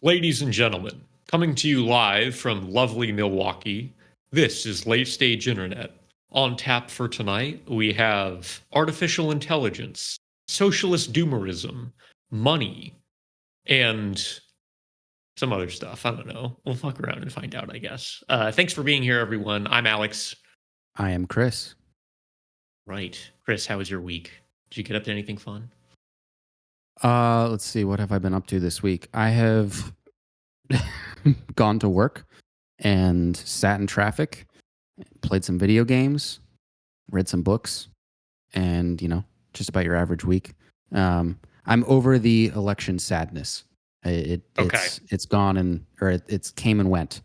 Ladies and gentlemen, coming to you live from lovely Milwaukee, this is Late Stage Internet. On tap for tonight, we have artificial intelligence, socialist doomerism, money, and some other stuff. I don't know. We'll fuck around and find out, I guess. Thanks for being here, everyone. I'm Alex. I am Chris. Right. Chris, how was your week? Did you get up to anything fun? Let's see. What have I been up to this week? I have gone to work and sat in traffic, played some video games, read some books, and, just about your average week. I'm over the election sadness. It's gone it's came and went.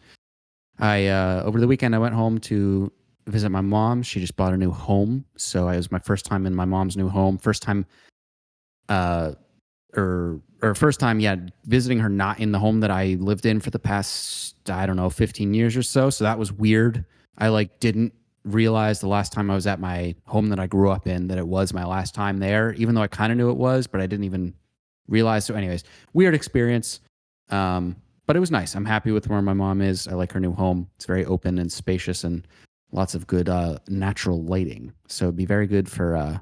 Over the weekend, I went home to visit my mom. She just bought a new home. So it was my first time in my mom's new home. First time, visiting her not in the home that I lived in for the past, 15 years or so. So that was weird. I didn't realize the last time I was at my home that I grew up in that it was my last time there, even though I kind of knew it was, but I didn't even realize. So anyways, weird experience. But it was nice. I'm happy with where my mom is. I like her new home. It's very open and spacious and lots of good natural lighting. So it'd be very good for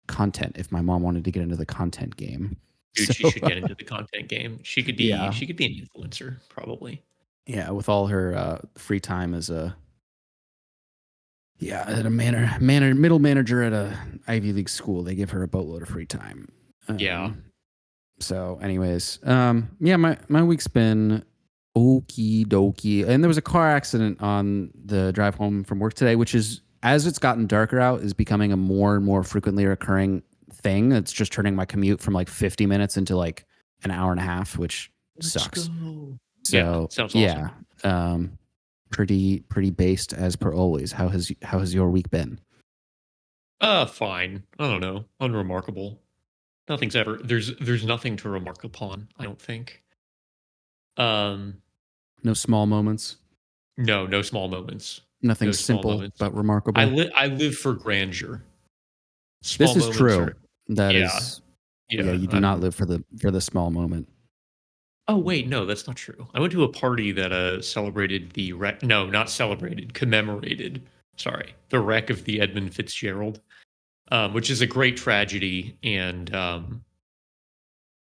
content if my mom wanted to get into the content game. Dude, she should get into the content game. She could be an influencer, probably. Yeah, with all her free time as a middle manager at a Ivy League school. They give her a boatload of free time. So anyways, my week's been okie dokie. And there was a car accident on the drive home from work today, which is, as it's gotten darker out, is becoming a more and more frequently occurring thing. It's just turning my commute from 50 minutes into an hour and a half, which sucks. Go. So sounds awesome. Pretty based as per always. How has your week been? Fine. I don't know. Unremarkable. Nothing's ever there's nothing to remark upon, I don't think. No small moments. No small moments. Nothing simple but remarkable. I live for grandeur. This is true. You do not live for the small moment. Oh wait, no, that's not true. I went to a party that celebrated commemorated the wreck of the Edmund Fitzgerald, which is a great tragedy, and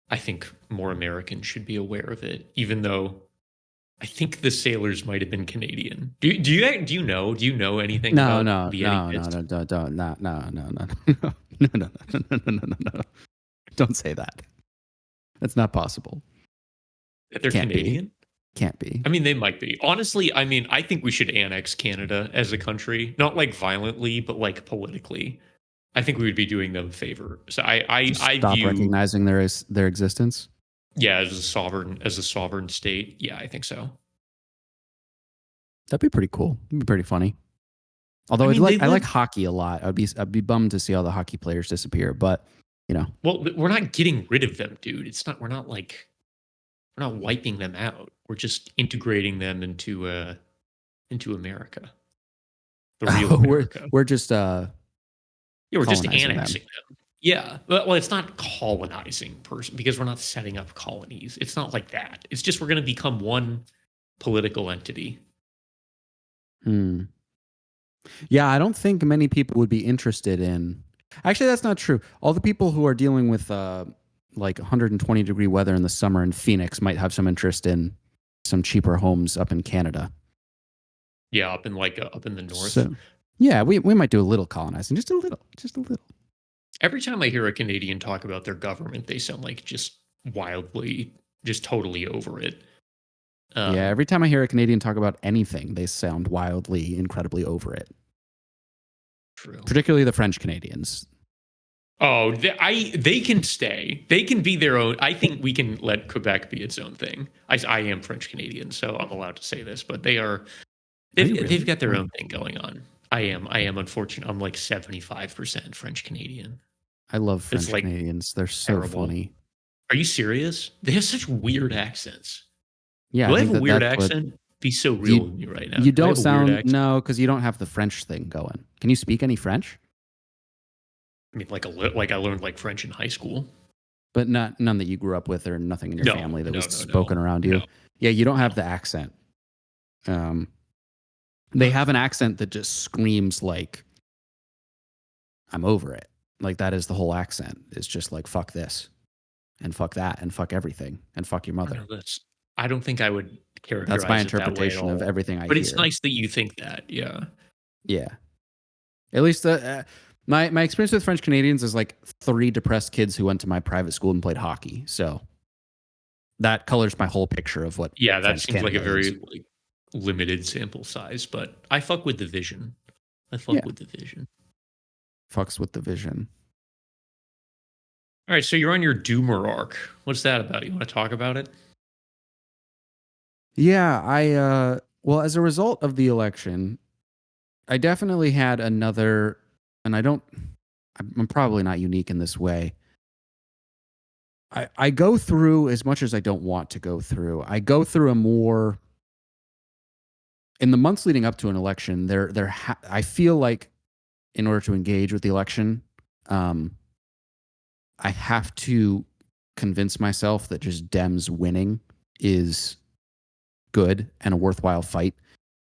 I think more Americans should be aware of it, even though I think the sailors might have been Canadian. Do you know anything? No. Don't say that. That's not possible. That they're Canadian? Can't be. I mean, they might be. Honestly, I think we should annex Canada as a country, not violently, but politically. I think we would be doing them a favor. So I stop recognizing their existence. Yeah, as a sovereign state. Yeah, I think so. That'd be pretty cool. It'd be pretty funny. Although I like hockey a lot. I'd be bummed to see all the hockey players disappear, but Well, we're not getting rid of them, dude. We're not wiping them out. We're just integrating them into America. The real America. We're just we're just annexing them. Yeah. Well, it's not colonizing because we're not setting up colonies. It's not like that. It's just we're going to become one political entity. Yeah, I don't think many people would be interested in. Actually, that's not true. All the people who are dealing with 120-degree weather in the summer in Phoenix might have some interest in some cheaper homes up in Canada. Yeah, up in the north. So, yeah, we might do a little colonizing, just a little. Every time I hear a Canadian talk about their government, they sound just wildly, just totally over it. Every time I hear a Canadian talk about anything, they sound wildly, incredibly over it. True. Particularly the French Canadians. Oh, they can stay. They can be their own. I think we can let Quebec be its own thing. I am French Canadian, so I'm allowed to say this, but they've got their own thing going on. I am unfortunate. I'm 75% French Canadian. I love French Canadians. They're so terrible. Funny. Are you serious? They have such weird accents. Yeah, do I have a weird accent? Be so real with me right now. You don't sound because you don't have the French thing going. Can you speak any French? I mean, I learned French in high school. but none that you grew up with, or nothing in your No, family that no, was no, no, spoken around you. no, Yeah, you don't have no. the accent. Um, they have an accent that just screams like, I'm over it. Like that is the whole accent. It's just like, fuck this and fuck that and fuck everything and fuck your I don't mother. know, I don't think I would That's my characterize it that way at interpretation of all. everything I But it's hear. nice that you think that, yeah. Yeah. At least my experience with French Canadians is like 3 depressed kids who went to my private school and played hockey. So that colors my whole picture of what Yeah, that French seems like a Canada is. very, like, limited sample size, but I fuck with the vision. I fuck Yeah. with the vision. Fucks with the vision. Alright, so you're on your doomer arc. What's that about? You wanna talk about it? Yeah, well, as a result of the election, I definitely had another, and I'm probably not unique in this way. I go through, as much as I don't want to go through, I go through a more, in the months leading up to an election, I feel like in order to engage with the election, um, I have to convince myself that just Dems winning is good and a worthwhile fight.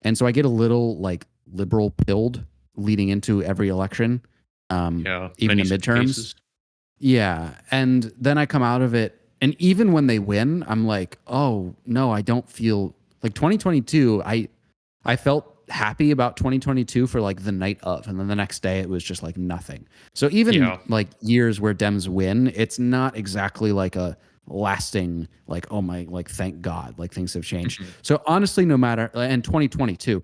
And so I get a little like liberal pilled leading into every election, Yeah, even many the such midterms. cases. Yeah. And then I come out of it. And even when they win, I'm like, oh, no, I don't feel like 2022. I felt happy about 2022 for like the night of. And then the next day, it was just like nothing. So even Yeah. like years where Dems win, it's not exactly like a lasting, like, oh my, like, thank God, like things have changed. Mhm. So honestly, no matter, and 2022,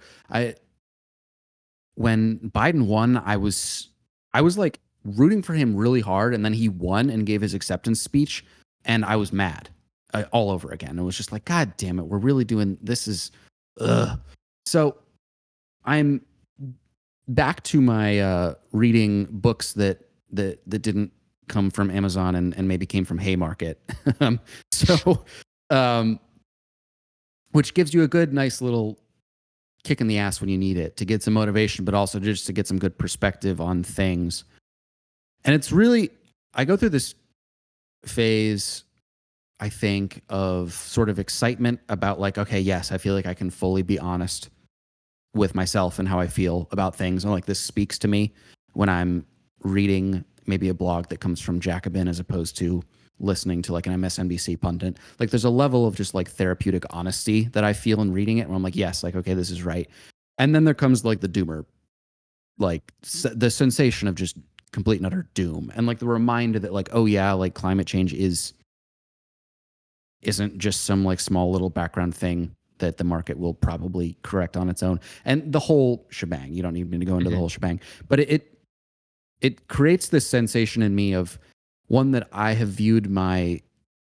when Biden won, I was like rooting for him really hard, and then he won and gave his acceptance speech, and I was mad all over again. It was just like, God damn it, we're really doing this is, ugh. So I'm back to my reading books that didn't come from Amazon and maybe came from Haymarket. so, um, which gives you a good, nice little kick in the ass when you need it to get some motivation, but also just to get some good perspective on things. And it's really, I go through this phase, I think, of sort of excitement about like, okay, yes, I feel like I can fully be honest with myself and how I feel about things. And like, this speaks to me when I'm reading maybe a blog that comes from Jacobin as opposed to listening to like an MSNBC pundit. Like there's a level of just like therapeutic honesty that I feel in reading it where I'm like, yes, like, okay, this is right. And then there comes like the doomer, like the sensation of just complete and utter doom. And like the reminder that like, oh yeah, like climate change isn't just some like small little background thing that the market will probably correct on its own. And the whole shebang, you don't need me to go into the Mhm. whole shebang, but it creates this sensation in me of one that I have viewed my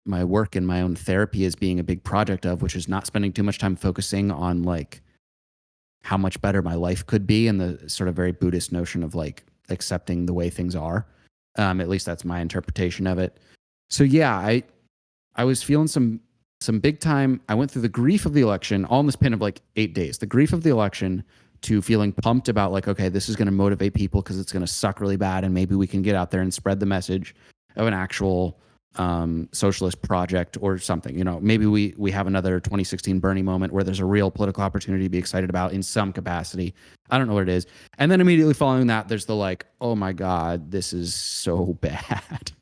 work and my own therapy as being a big project of, which is not spending too much time focusing on like how much better my life could be, and the sort of very Buddhist notion of like accepting the way things are. At least that's my interpretation of it. So yeah, I was feeling some big time. I went through the grief of the election all in this pin of like 8 days. The grief of the election to feeling pumped about like, okay, this is going to motivate people because it's going to suck really bad, and maybe we can get out there and spread the message of an actual socialist project or something. You know, maybe we have another 2016 Bernie moment where there's a real political opportunity to be excited about in some capacity. I don't know what it is. And then immediately following that, there's the like, oh my God, this is so bad.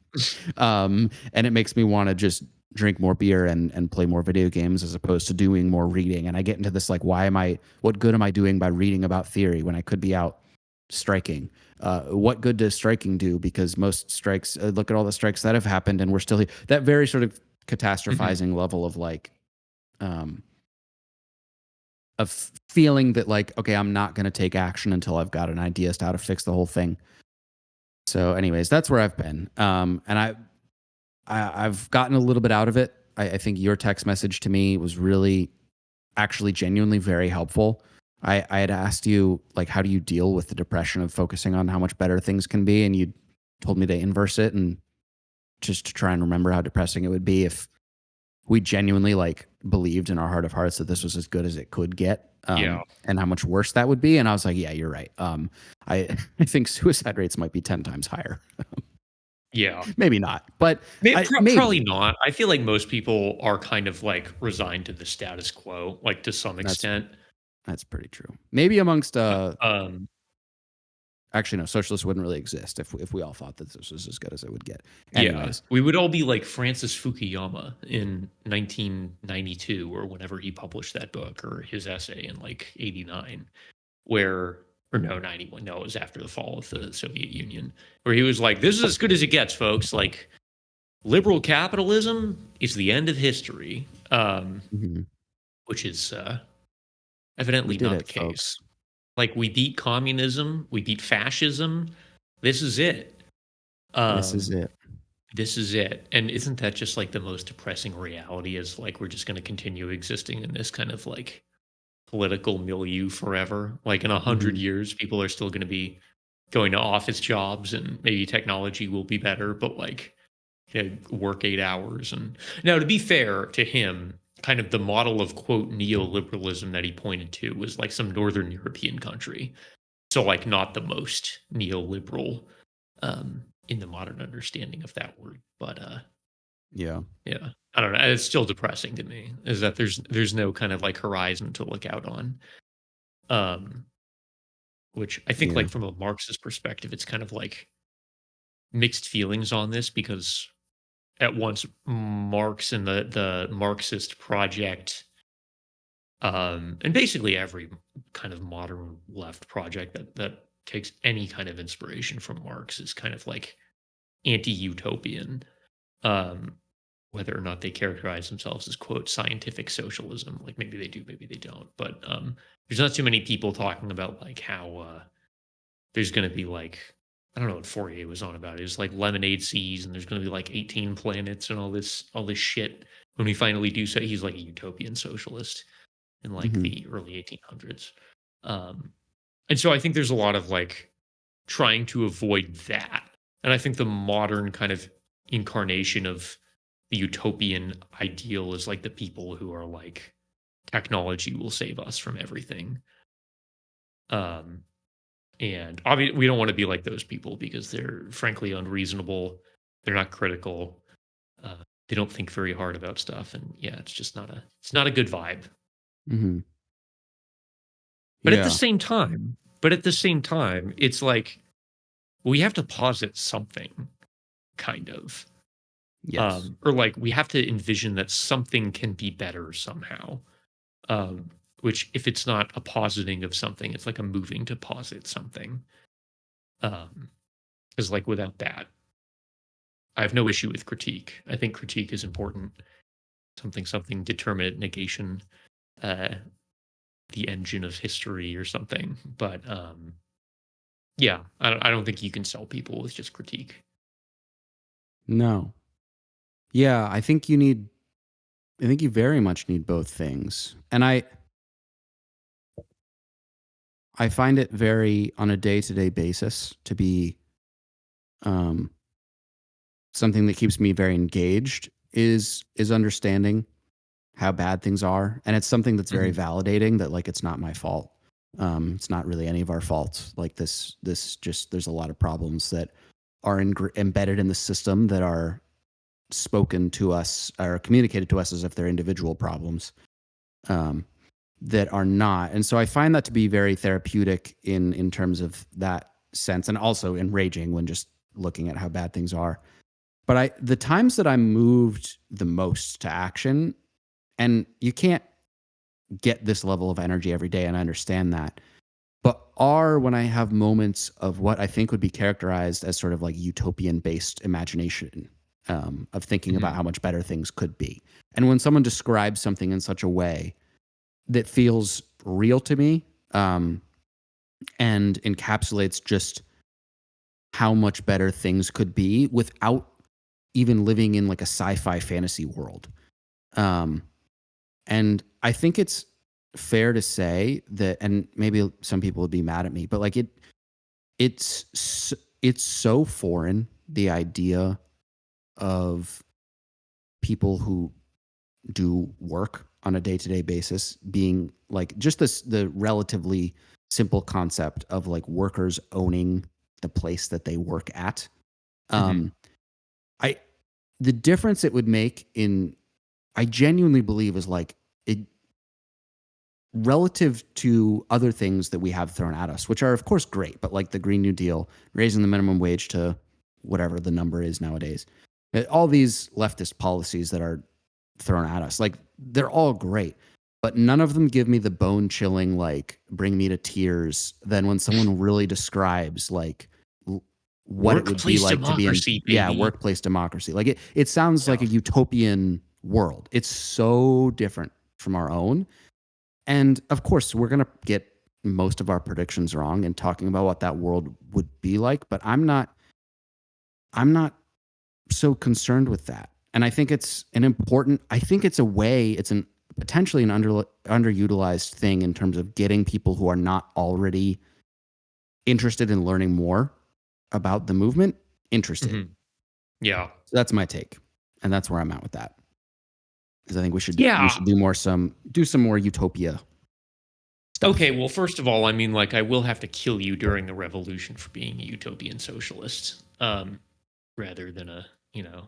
And it makes me want to just drink more beer and play more video games as opposed to doing more reading. And I get into this like, what good am I doing by reading about theory when I could be out striking? What good does striking do? Because most strikes, look at all the strikes that have happened and we're still here. That very sort of catastrophizing level of like, of feeling that like, okay, I'm not going to take action until I've got an idea as to how to fix the whole thing. So anyways, that's where I've been. And I've gotten a little bit out of it. I think your text message to me was really, actually, genuinely very helpful. I had asked you, like, how do you deal with the depression of focusing on how much better things can be? And you told me to inverse it and just to try and remember how depressing it would be if we genuinely, like, believed in our heart of hearts that this was as good as it could get. Yeah. And how much worse that would be. And I was like, yeah, you're right. I think suicide rates might be 10 times higher. Yeah. Maybe not, but Probably maybe not. I feel like most people are kind of like resigned to the status quo, like to some that's extent. that's pretty true. Maybe amongst Um, actually no, socialists wouldn't really exist if we all thought that this was as good as it would get. yeah, Anyways, we would all be like Francis Fukuyama in 1992 or whenever he published that book or his essay in like 89, where, or no, 91, no, it was after the fall of the Soviet Union, where he was like, this is as good as it gets, folks. Like, liberal capitalism is the end of history, mhm, which is we evidently did not the it, folks. case. Like, we beat communism, we beat fascism. This is it. This is Um, it. this is it. And isn't that just like the most depressing reality? Is like we're just going to continue existing in this kind of like political milieu forever? Like in 100 years, people are still going to be going to office jobs, and maybe technology will be better, but like, you know, work 8 hours. And now, to be fair to him, kind of the model of quote neoliberalism that he pointed to was like some Northern European country. So like not the most neoliberal in the modern understanding of that word. But Yeah, yeah, I don't know. It's still depressing to me is that there's no kind of like horizon to look out on. Um, which I think yeah, like from a Marxist perspective, it's kind of like mixed feelings on this because at once Marx and the Marxist project, and basically every kind of modern left project that takes any kind of inspiration from Marx is kind of like anti-utopian. Um, whether or not they characterize themselves as quote scientific socialism, like maybe they do, maybe they don't. But there's not too many people talking about like how there's going to be like, I don't know what Fourier was on about. It was like lemonade seas, and there's going to be like 18 planets and all this shit. When we finally do so, he's like a utopian socialist in like hmm the early 1800s. Um, and so I think there's a lot of like trying to avoid that. And I think the modern kind of incarnation of the utopian ideal is like the people who are like, technology will save us from everything. Um, and obviously, we don't want to be like those people because they're frankly unreasonable. They're not critical. They don't think very hard about stuff, and yeah, it's not a good vibe. hmm But at the yeah, same time, it's like we have to posit something, kind of, yes, or like we have to envision that something can be better somehow. Which, if it's not a positing of something, it's like a moving to posit something. Because like without that, I have no issue with critique. I think critique is important. Something determinate negation, uh, the engine of history or something. But yeah, I don't think you can sell people with just critique. no, yeah. I think you very much need both things, and I find it very on a day to day basis to be um, something that keeps me very engaged is understanding how bad things are, and it's something that's very Mhm. validating that like it's not my fault. It's not really any of our fault. Like this just there's a lot of problems that are embedded in the system that are spoken to us or communicated to us as if they're individual problems. Um, that are not. And so I find that to be very therapeutic in terms of that sense, and also enraging when just looking at how bad things are. But the times that I'm moved the most to action, and you can't get this level of energy every day, and I understand that, but are when I have moments of what I think would be characterized as sort of like utopian based imagination, of thinking about Mhm. how much better things could be. And when someone describes something in such a way that feels real to me, and encapsulates just how much better things could be without even living in like a sci-fi fantasy world. Um, and I think it's fair to say that, and maybe some people would be mad at me, but like it's so foreign, the idea of people who do work on a day-to-day basis being like just the relatively simple concept of like workers owning the place that they work at, Mhm. um I the difference it would make I genuinely believe is like it relative to other things that we have thrown at us, which are of course great, but like the Green New Deal, raising the minimum wage to whatever the number is nowadays, all these leftist policies that are thrown at us, like they're all great, but none of them give me the bone chilling, like bring me to tears than when someone really describes like what it would be Workplace like to be in, democracy, yeah, baby. workplace democracy. Like it sounds like Yeah. a utopian world. It's so different from our own. And of course, we're going to get most of our predictions wrong in talking about what that world would be like, but I'm not so concerned with that. And I think it's I think it's a way, it's an potentially an underutilized thing in terms of getting people who are not already interested in learning more about the movement interested. Hmm. Yeah. So that's my take. And that's where I'm at with that. Because I think we Yeah. should do some more utopia stuff. Okay, well, first of all, I mean, like, I will have to kill you during the revolution for being a utopian socialist, rather than a, a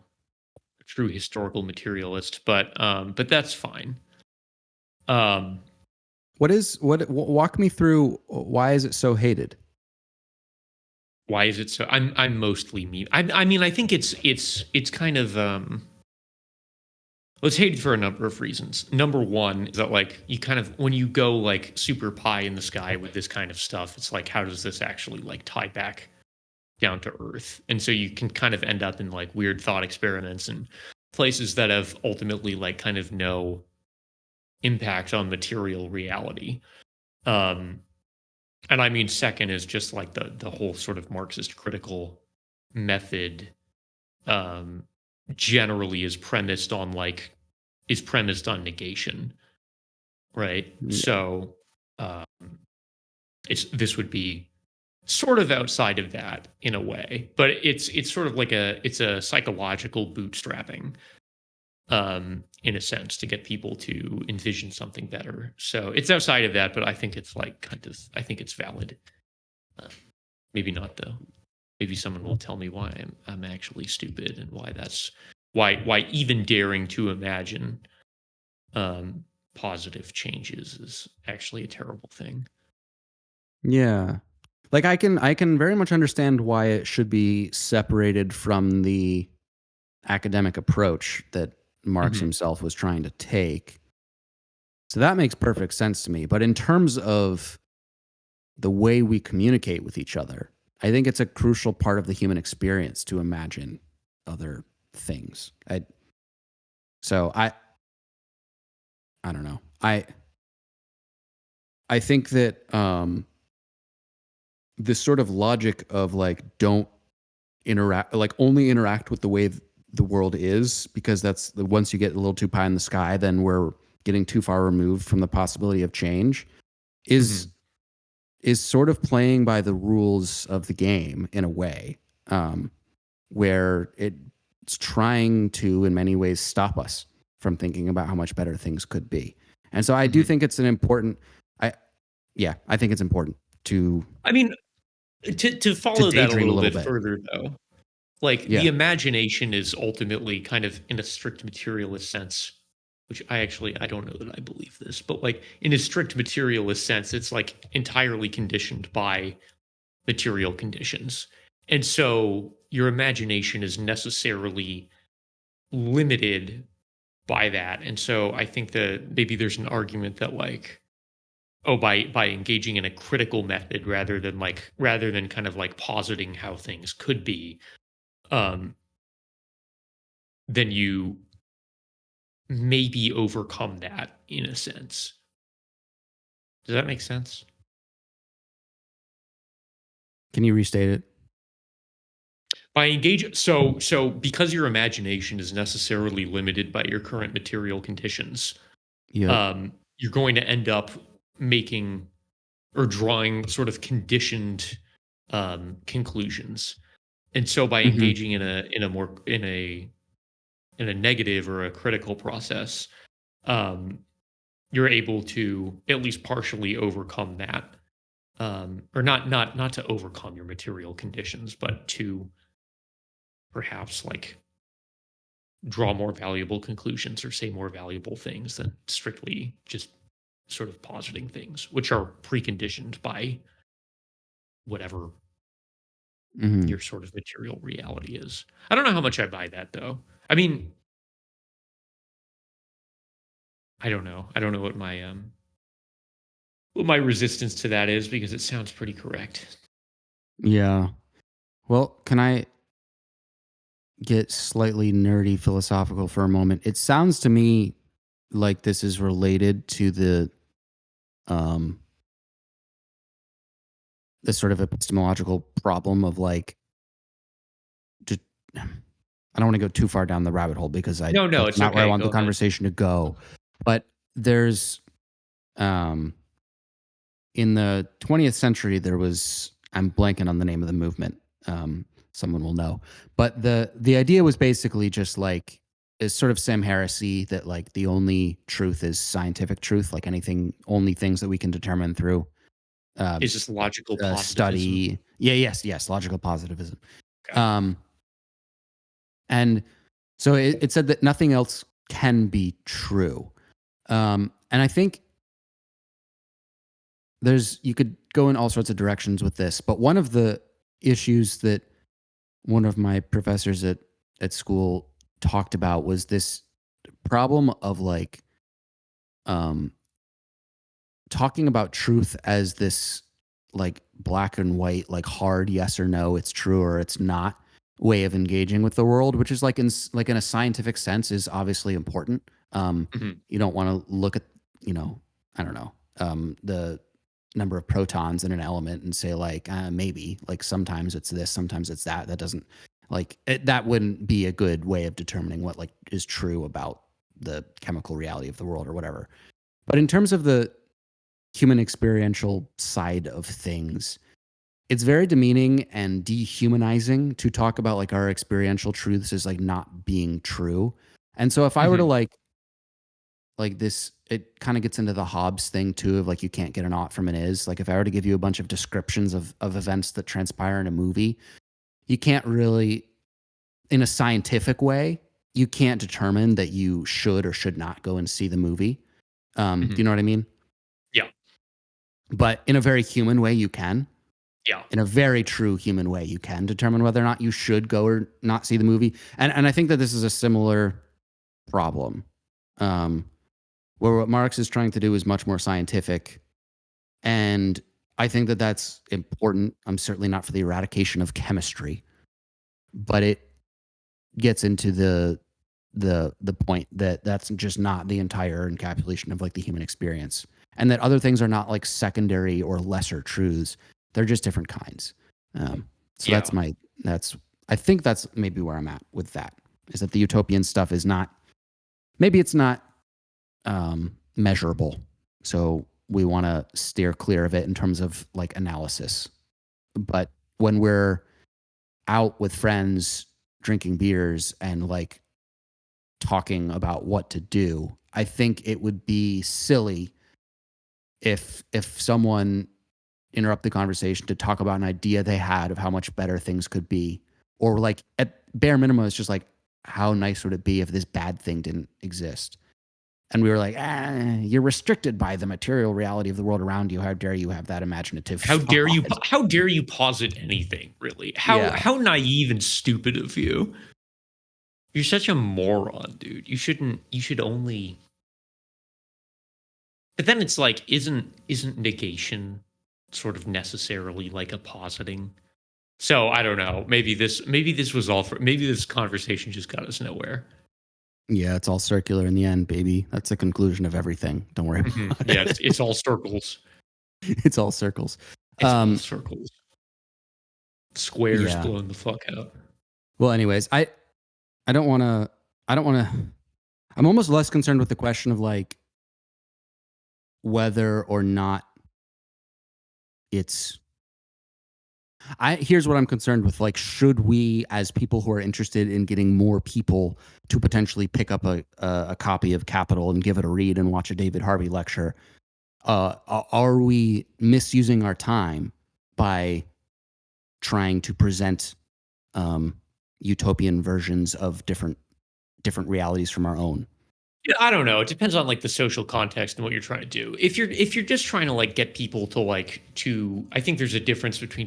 true historical materialist. But that's fine. Um, Walk me through why is it so hated? why is it so? I'm mostly mean. I mean, I think it's kind of well, it's hated for a number of reasons. Number one is that like you kind of when you go like super pie in the sky with this kind of stuff, it's like how does this actually like tie back down to earth? And so you can kind of end up in like weird thought experiments and places that have ultimately like kind of no impact on material reality. Um, and I mean, second is just like the whole sort of Marxist critical method um, generally is premised on negation, right? Yeah. So um, this would be sort of outside of that in a way, but it's sort of like it's a psychological bootstrapping in a sense to get people to envision something better. So it's outside of that, but I think it's like I think it's valid. Uh, maybe not though. Maybe someone will tell me why I'm actually stupid and why even daring to imagine um, positive changes is actually a terrible thing. Yeah. Like I can very much understand why it should be separated from the academic approach that Marx Hmm. himself was trying to take. So that makes perfect sense to me. But in terms of the way we communicate with each other, I think it's a crucial part of the human experience to imagine other things. So I don't know. I think that this sort of logic of like don't interact, like only interact with the way the world is, because that's the once you get a little too pie in the sky, then we're getting too far removed from the possibility of change. Is Hmm. is sort of playing by the rules of the game in a way, um, where it's trying to, in many ways, stop us from thinking about how much better things could be. And so I do Hmm. think it's an important. I Yeah, I think it's important to I mean, to follow that a daydream a little little bit bit. further, though, like the Yeah. imagination is ultimately kind of in a strict materialist sense, which I don't know that I believe this, but like in a strict materialist sense, it's like entirely conditioned by material conditions. And so your imagination is necessarily limited by that. And so I think that maybe there's an argument that like, oh, by engaging in a critical method rather than kind of like positing how things could be, um, then you maybe overcome that in a sense. Does that make sense? Can you restate it? By engaging so because your imagination is necessarily limited by your current material conditions, Yep. you're going to end up making or drawing sort of conditioned conclusions. And so by Hmm. engaging in a negative or a critical process, um, you're able to at least partially overcome that, or not to overcome your material conditions, but to perhaps like draw more valuable conclusions or say more valuable things than strictly just sort of positing things, which are preconditioned by whatever Hmm. your sort of material reality is. I don't know how much I buy that though. I mean, I don't know. I don't know what my resistance to that is because it sounds pretty correct. Yeah. Well, can I get slightly nerdy philosophical for a moment? It sounds to me like this is related to um the sort of epistemological problem of like just I don't want to go too far down the rabbit hole because I No, no, that's it's not where I okay. want Go the ahead. conversation to go. But there's um in the 20th century there was I'm blanking on the name of the movement. Someone will know. But the idea was basically just like is sort of Sam heresy that like the only truth is scientific truth, like anything only things that we can determine through um, It's just logical positivism. study. Yeah, yes, logical positivism. Okay. Um, and so it said that nothing else can be true. And I think there's you could go in all sorts of directions with this, but one of the issues that one of my professors at school talked about was this problem of like um talking about truth as this like black and white, like hard yes or no, it's true or it's not way of engaging with the world, which is like like in a scientific sense is obviously important. Mhm. You don't want to look at, you know, I don't know, the number of protons in an element and say like maybe like sometimes it's this, sometimes it's that. That doesn't like that wouldn't be a good way of determining what like is true about the chemical reality of the world or whatever. But in terms of the human experiential side of things, it's very demeaning and dehumanizing to talk about like our experiential truths as like not being true. And so if I were to Mhm. like this, it kind of gets into the Hobbes thing too of like you can't get an ought from an is. Like if I were to give you a bunch of descriptions of events that transpire in a movie, you can't really in a scientific way, you can't determine that you should or should not go and see the movie. Do you Mhm. know what I mean? Yeah. But in a very human way, you can. Yeah. In a very true human way, you can determine whether or not you should go or not see the movie. And I think that this is a similar problem, um, where what Marx is trying to do is much more scientific, and I think that that's important. I'm certainly not for the eradication of chemistry, but it gets into the point that that's just not the entire encapsulation of like the human experience, and that other things are not like secondary or lesser truths. They're just different kinds. So Yeah. that's I think that's maybe where I'm at with that. Is that the utopian stuff is not maybe it's not measurable, so we want to steer clear of it in terms of like analysis. But when we're out with friends drinking beers and like talking about what to do. I think it would be silly if someone interrupt the conversation to talk about an idea they had of how much better things could be, or like at bare minimum, it's just like how nice would it be if this bad thing didn't exist? And we were like, you're restricted by the material reality of the world around you. How dare you have that imaginative thought? How dare you posit anything, really? Yeah, How naive and stupid of you. You're such a moron, dude. You should only. But then it's like isn't negation sort of necessarily like a positing? So I don't know. Maybe this was all for maybe this conversation just got us nowhere. yeah, it's all circular in the end, baby. That's the conclusion of everything. Don't worry Mhm. about Yeah, it. it's all circles. It's all circles. It's all Um, circles. Squares yeah. blown the fuck out. Well, anyways, I don't want to. I don't want to. I'm almost less concerned with the question of like whether or not it's. I here's what I'm concerned with. Like, should we, as people who are interested in getting more people to potentially pick up a copy of Capital and give it a read and watch a David Harvey lecture, are we misusing our time by trying to present um, utopian versions of different different realities from our own. Yeah, I don't know. It depends on like the social context and what you're trying to do. If you're just trying to like get people to I think there's a difference between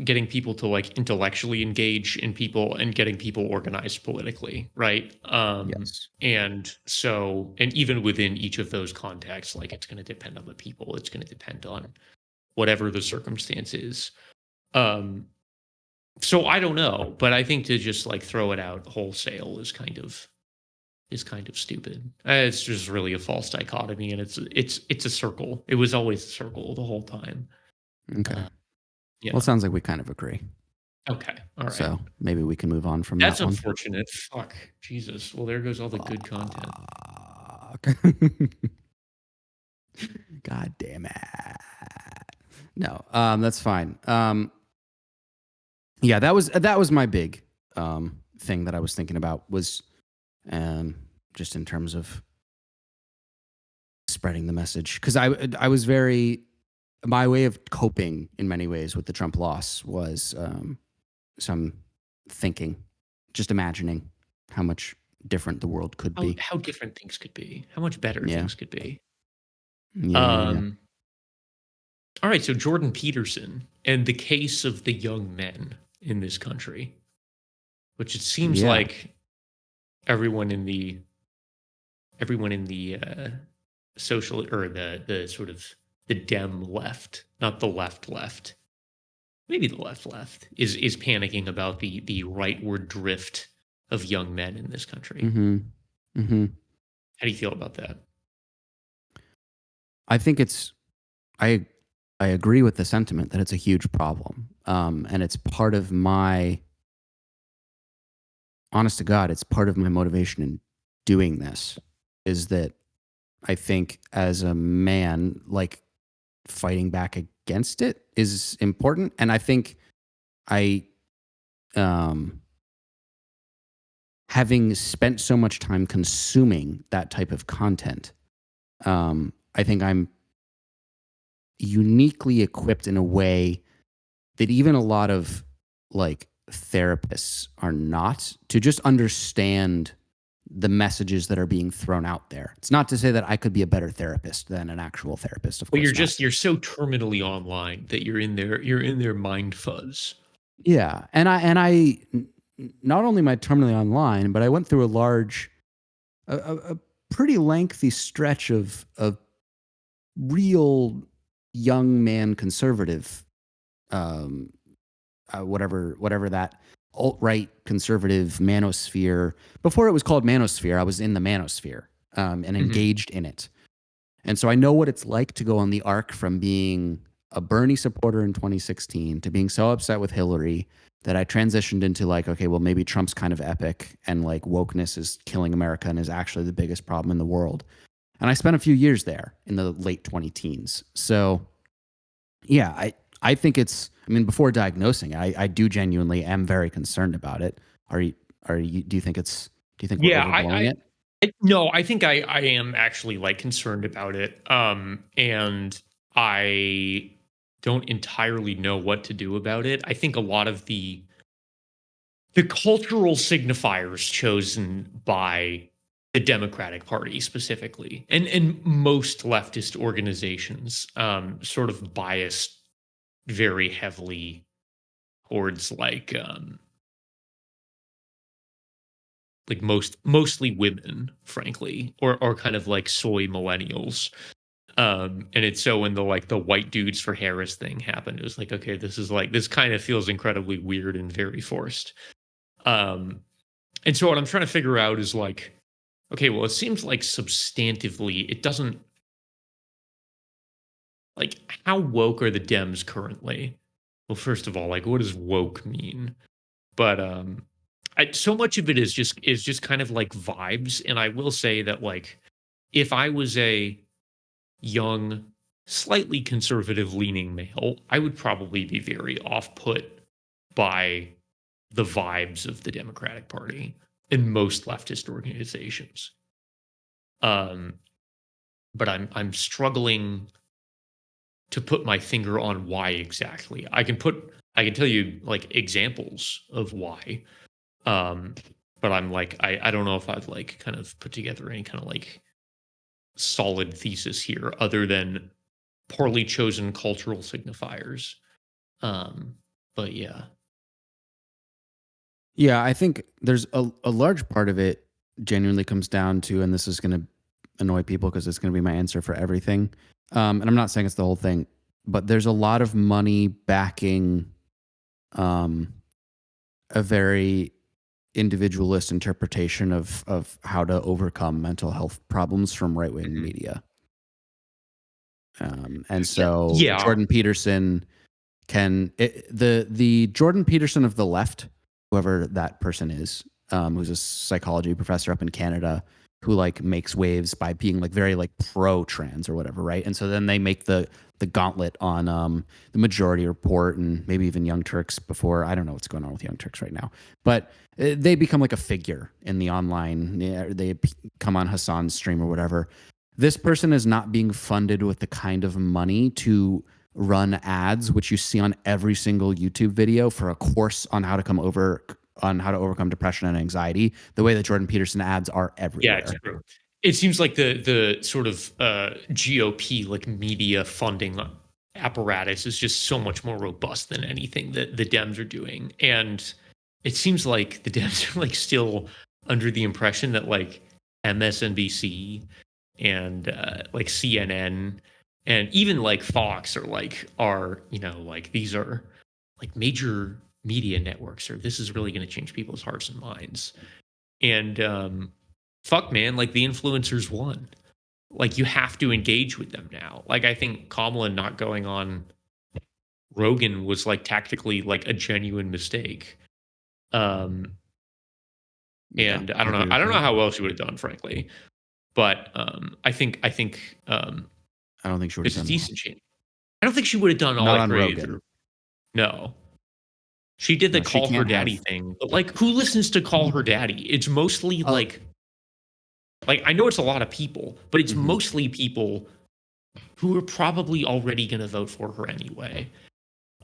getting people to like intellectually engage in people and getting people organized politically, right? Yes. And even within each of those contexts, like it's going to depend on the people. It's going to depend on whatever the circumstance is. Um, so I don't know, but I think to just like throw it out wholesale is kind of stupid. It's just really a false dichotomy, and it's a circle. It was always a circle the whole time. Okay. Yeah. Well, it sounds like we kind of agree. Okay. All right. So maybe we can move on from That's that one. unfortunate. Fuck. Jesus. Well, there goes all the good content. God damn it. No, that's fine. Yeah, that was my big thing that I was thinking about was just in terms of spreading the message, because I was very, my way of coping in many ways with the Trump loss was some thinking, just imagining how much different the world could be. How different things could be. How much better things could be. Yeah. All right, so Jordan Peterson and the case of the young men in this country, which it seems like everyone in the social or the sort of the Dem left, not the left, maybe the left is panicking about the rightward drift of young men in this country. Mm-hmm. Mm-hmm. How do you feel about that? I think I agree with the sentiment that it's a huge problem. And it's part of honest to God, it's part of my motivation in doing this is that I think as a man, like fighting back against it is important. And I think having spent so much time consuming that type of content, I think I'm uniquely equipped in a way that even a lot of like therapists are not, to just understand the messages that are being thrown out there. It's not to say that I could be a better therapist than an actual therapist, of course. But you're so terminally online that you're in their mind fuzz. Yeah. And I not only am I terminally online, but I went through a pretty lengthy stretch of real young man conservative, whatever that alt-right conservative manosphere. Before it was called manosphere, I was in the manosphere and engaged in it. And so I know what it's like to go on the arc from being a Bernie supporter in 2016 to being so upset with Hillary that I transitioned into like, okay, well, maybe Trump's kind of epic and like wokeness is killing America and is actually the biggest problem in the world. And I spent a few years there in the late 20-teens. So yeah, I think before diagnosing, I do genuinely am very concerned about it. Do you think we're overblowing it? No, I think I am actually like concerned about it. And I don't entirely know what to do about it. I think a lot of the cultural signifiers chosen by the Democratic Party specifically, and most leftist organizations, sort of biased very heavily towards mostly women, frankly, or kind of like soy millennials. And it's so when the white dudes for Harris thing happened, it was like, okay, this kind of feels incredibly weird and very forced. And so what I'm trying to figure out is like, okay, well, it seems like substantively it doesn't, like, how woke are the Dems currently? Well, first of all, like, what does woke mean? But so much of it is just kind of like vibes. And I will say that like, if I was a young, slightly conservative leaning male, I would probably be very off put by the vibes of the Democratic Party in most leftist organizations. But I'm struggling to put my finger on why exactly. I can tell you like examples of why. but I'm like, I don't know if I've like kind of put together any kind of like solid thesis here other than poorly chosen cultural signifiers. But yeah. Yeah, I think there's a large part of it genuinely comes down to, and this is going to annoy people because it's going to be my answer for everything. And I'm not saying it's the whole thing, but there's a lot of money backing um, a very individualist interpretation of how to overcome mental health problems from right wing Mhm. media. And Yeah. so Yeah. Jordan Peterson the Jordan Peterson of the left, whoever that person is, who's a psychology professor up in Canada, who like makes waves by being like very like pro trans or whatever, right? And so then they make the gauntlet on the Majority Report and maybe even Young Turks before. I don't know what's going on with Young Turks right now, but they become like a figure in the online. They come on Hassan's stream or whatever. This person is not being funded with the kind of money to run ads, which you see on every single YouTube video for a course on how to overcome depression and anxiety, the way that Jordan Peterson ads are Yeah, it's everywhere. true. It seems like the sort of GOP like media funding apparatus is just so much more robust than anything that the Dems are doing, and it seems like the Dems are like still under the impression that like MSNBC and like CNN and even like Fox are like these are like major media networks, or this is really going to change people's hearts and minds. And fuck, man, like the influencers won. Like you have to engage with them now. Like I think Kamala not going on Rogan was like tactically like a genuine mistake. Um, Yeah, and I agree I with don't know that. how well she would have done, frankly. But I think I don't think she would have it's a done well. decent change. I don't think she would have done all Not that on great Rogan. either. No. She did the No, she call her can't daddy have. thing, but like who listens to call her daddy? It's mostly Oh, like I know it's a lot of people, but it's mhm. mostly people who are probably already going to vote for her anyway.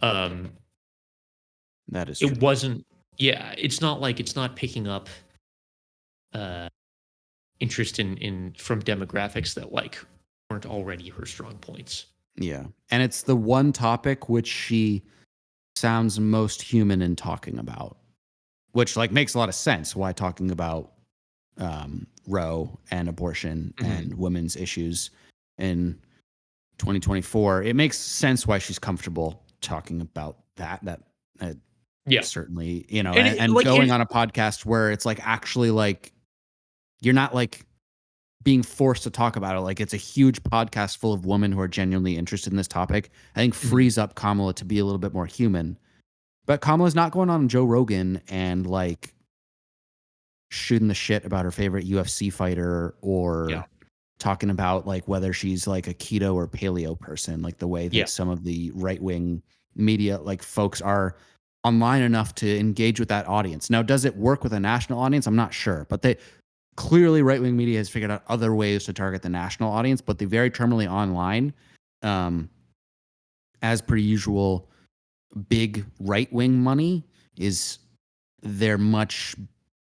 Um, That is it true. wasn't. Yeah, it's not picking up uh, interest in from demographics that like weren't already her strong points. Yeah, and it's the one topic which she sounds most human in talking about, which like makes a lot of sense. Why talking about Roe and abortion Mm-hmm. and women's issues in 2024, it makes sense why she's comfortable talking about that. Uh, Yeah, certainly, and and going on a podcast where it's like actually like you're not like being forced to talk about it. Like it's a huge podcast full of women who are genuinely interested in this topic. I think mhm. frees up Kamala to be a little bit more human. But Kamala's not going on Joe Rogan and like shooting the shit about her favorite UFC fighter Yeah, or talking about like whether she's like a keto or paleo person, like the way yeah. that some of the right wing media like folks are online enough to engage with that audience. Now, does it work with a national audience? I'm not sure, but they clearly right wing media has figured out other ways to target the national audience, but the very terminally online, um, as per usual, big right wing money is they're much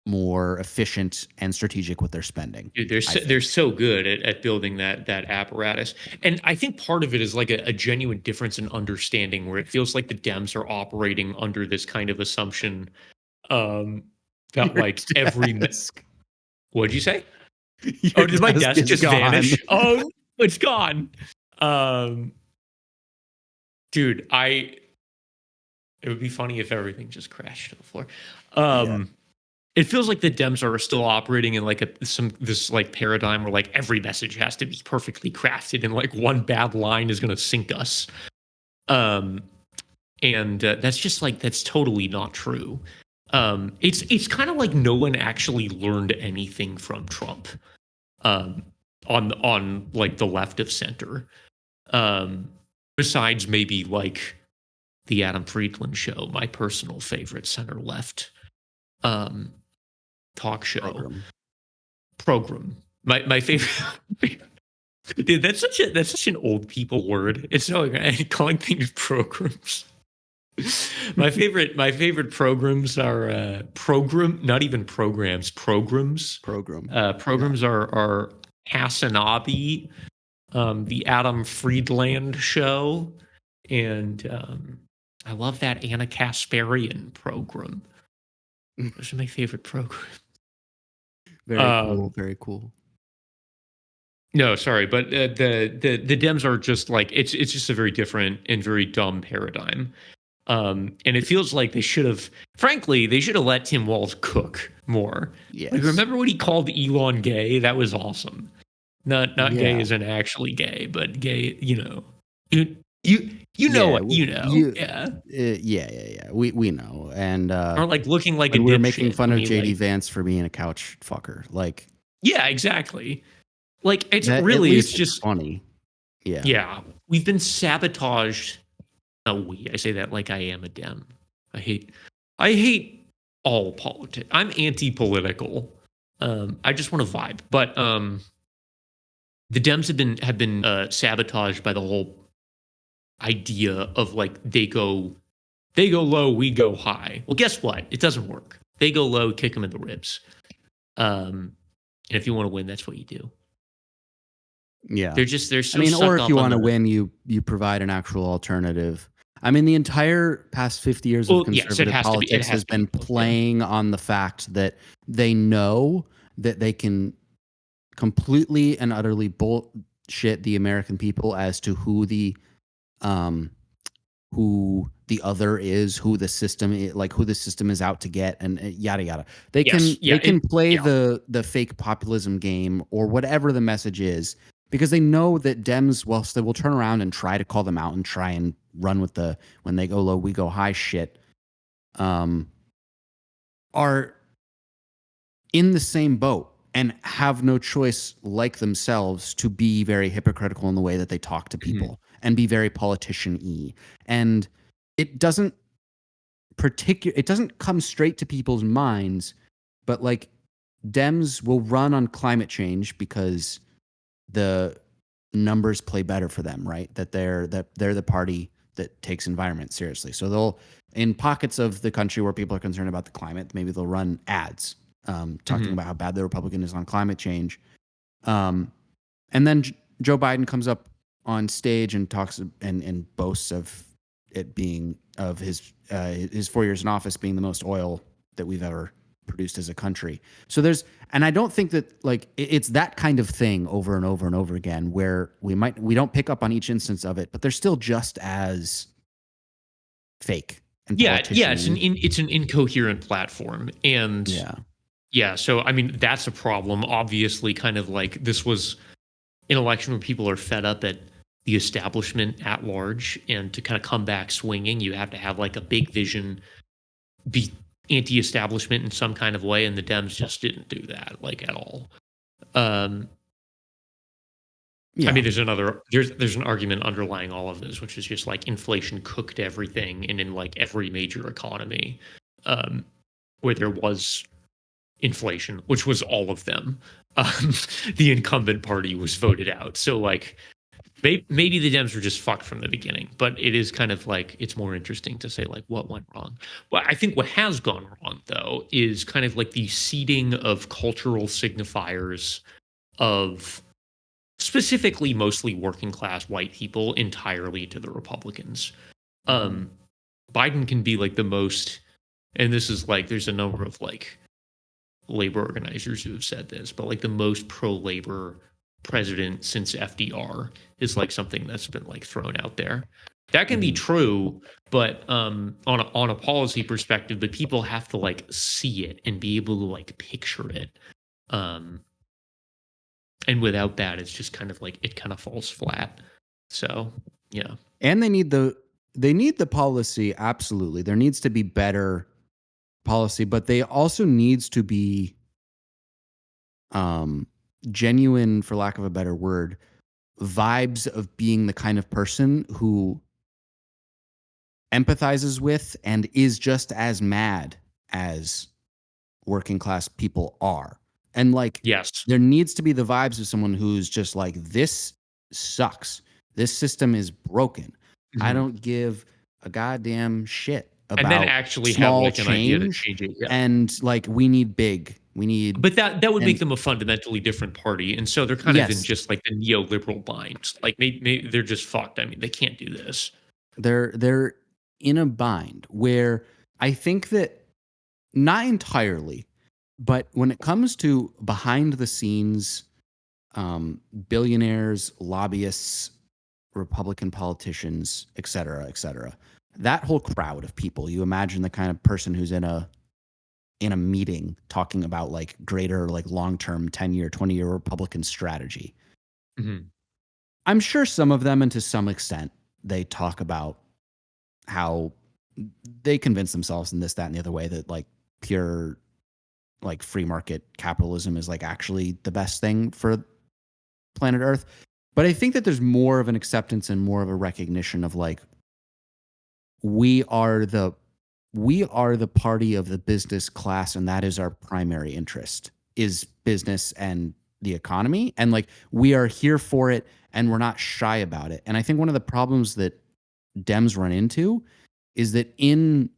more efficient and strategic with their spending. Dude, I they're think. so good at building that apparatus, and I think part of it is like a genuine difference in understanding, where it feels like the Dems are operating under this kind of assumption um, that Your like every desk. what'd you say? Your Oh, did my desk desk is just gone. vanish? Oh, it's gone. Um, dude, I it would be funny if everything just crashed to the floor. Yeah. Um, it feels like the Dems are still operating in like this like paradigm where like every message has to be perfectly crafted and like one bad line is going to sink us. Um, and that's just like that's totally not true. It's kind of like no one actually learned anything from Trump. Um, on like the left of center. Um, besides maybe like the Adam Friedland show, my personal favorite center left um, talk show Program. program. My favorite. Dude, that's such an old people word. It's so calling things programs. My favorite programs are not even programs. Program. Programs are Hasanabi, the Adam Friedland show, and I love that Anna Kasparian program. Those are my favorite programs. Very cool. Very cool. No, sorry, but the Dems are just like it's just a very different and very dumb paradigm. And it feels like frankly, they should have let Tim Walz cook more. Yes. Like, remember when he called Elon gay? That was awesome. Not gay Yeah. isn't actually gay, but gay, you know. You know what you know. Yeah. Yeah. We know. And Or like looking like when a we were dipshit. making fun I of mean, JD like, Vance for being a couch fucker. Like, yeah, exactly. Like it's that, really at least it's just funny. Yeah. Yeah. We've been sabotaged. I say that like I am a Dem. I hate all politics. I'm anti-political. I just want to vibe. But the Dems have been sabotaged by the whole idea of like they go low, we go high. Well, guess what? It doesn't work. They go low, kick them in the ribs. And if you want to win, that's what you do. Yeah. They're so or if sucked you up want to on win, you provide an actual alternative. I mean, the entire past 50 years of conservative politics has been playing on the fact that they know that they can completely and utterly bullshit the American people as to who the other is, who the system is, like who the system is out to get, and yada yada. They can play the fake populism game or whatever the message is, because they know that Dems, whilst they will turn around and try to call them out and try and run with the when they go low, we go high shit, are in the same boat and have no choice like themselves to be very hypocritical in the way that they talk to people and be very politician-y. And it doesn't come straight to people's minds, but like Dems will run on climate change because the numbers play better for them, right? That they're the party that takes environment seriously. So they'll, in pockets of the country where people are concerned about the climate, maybe they'll run ads talking about how bad the Republican is on climate change. And then Joe Biden comes up on stage and talks and boasts of it being of his 4 years in office being the most oil that we've ever produced as a country. So and I don't think that like it's that kind of thing over and over and over again where we don't pick up on each instance of it, but they're still just as fake. And it's an incoherent platform, and so I mean that's a problem. Obviously, kind of like this was an election where people are fed up at the establishment at large, and to kind of come back swinging, you have to have like a big vision, be anti-establishment in some kind of way, and the Dems just didn't do that like at all. I mean, there's an argument underlying all of this, which is just like inflation cooked everything, and in like every major economy where there was inflation, which was all of them, the incumbent party was voted out. So like maybe the Dems were just fucked from the beginning, but it is kind of like it's more interesting to say like what went wrong. Well, I think what has gone wrong though is kind of like the seeding of cultural signifiers of specifically mostly working class white people entirely to the Republicans. Biden can be like the most, and this is like there's a number of like labor organizers who have said this, but like the most pro-labor president since FDR is like something that's been like thrown out there. That can be true, but on a policy perspective, but people have to like see it and be able to like picture it. And without that, it's just kind of like it kind of falls flat. So yeah. And they need the policy, absolutely. There needs to be better policy, but they also needs to be genuine, for lack of a better word, vibes of being the kind of person who empathizes with and is just as mad as working class people are. And like, yes, there needs to be the vibes of someone who's just like, this sucks. This system is broken. I don't give a goddamn shit And then about actually have small like an idea to change, change it. Yeah. and like we need big. We need But that would make and them a fundamentally different party, and so they're kind of in yes, just like the neoliberal bind. Like maybe they're just fucked. I mean, they can't do this. they're in a bind where I think that not entirely, but when it comes to behind the scenes, billionaires, lobbyists, Republican politicians, et cetera, that whole crowd of people, you imagine the kind of person who's in a meeting talking about like greater, like long-term 10-year, 20-year Republican strategy. Mhm. I'm sure some of them, and to some extent, they talk about how they convince themselves in this, that, and the other way that like pure like free market capitalism is like actually the best thing for planet Earth. But I think that there's more of an acceptance and more of a recognition of like we are the we are the party of the business class, and that is our primary interest is business and the economy, and like we are here for it, and we're not shy about it. And I think one of the problems that Dems run into is that in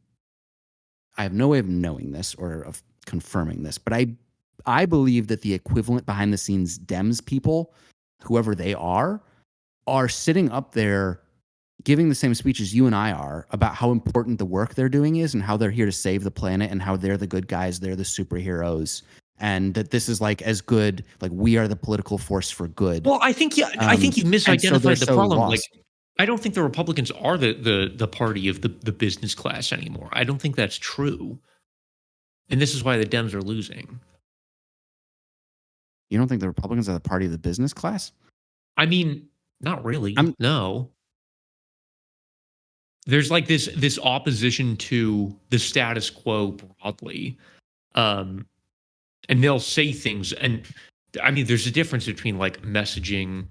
I have no way of knowing this or of confirming this, but I believe that the equivalent behind the scenes Dems people, whoever they are sitting up there giving the same speeches you and I are about how important the work they're doing is and how they're here to save the planet and how they're the good guys, they're the superheroes, and that this is like as good, like we are the political force for good. Well, I think you've And so they're misidentified the so problem. Like, lost. I don't think the Republicans are the party of the business class anymore. I don't think that's true, and this is why the Dems are losing. You don't think the Republicans are the party of the business class? I mean, not really. I'm No, there's like this opposition to the status quo broadly, um, and they'll say things. And I mean, there's a difference between like messaging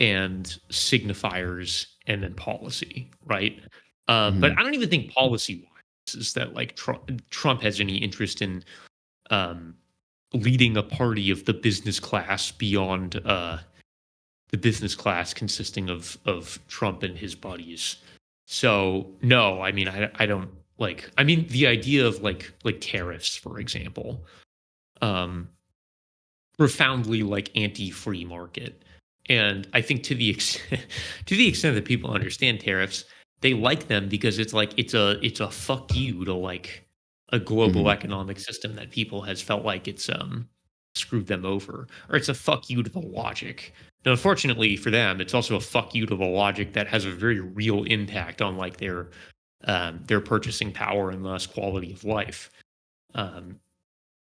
and signifiers and then policy, right? But mhm. I don't even think policy wise is that like Trump has any interest in um, leading a party of the business class beyond the business class consisting of Trump and his buddies. So no, I mean I don't like. I mean the idea of like tariffs, for example, um, profoundly like anti-free market. And I think to the extent to the extent that people understand tariffs, they like them because it's a fuck you to like a global Mhm. economic system that people has felt like it's screwed them over, or it's a fuck you to the logic. Now, unfortunately for them, it's also a fuck you to the logic that has a very real impact on like their purchasing power and thus quality of life. Um,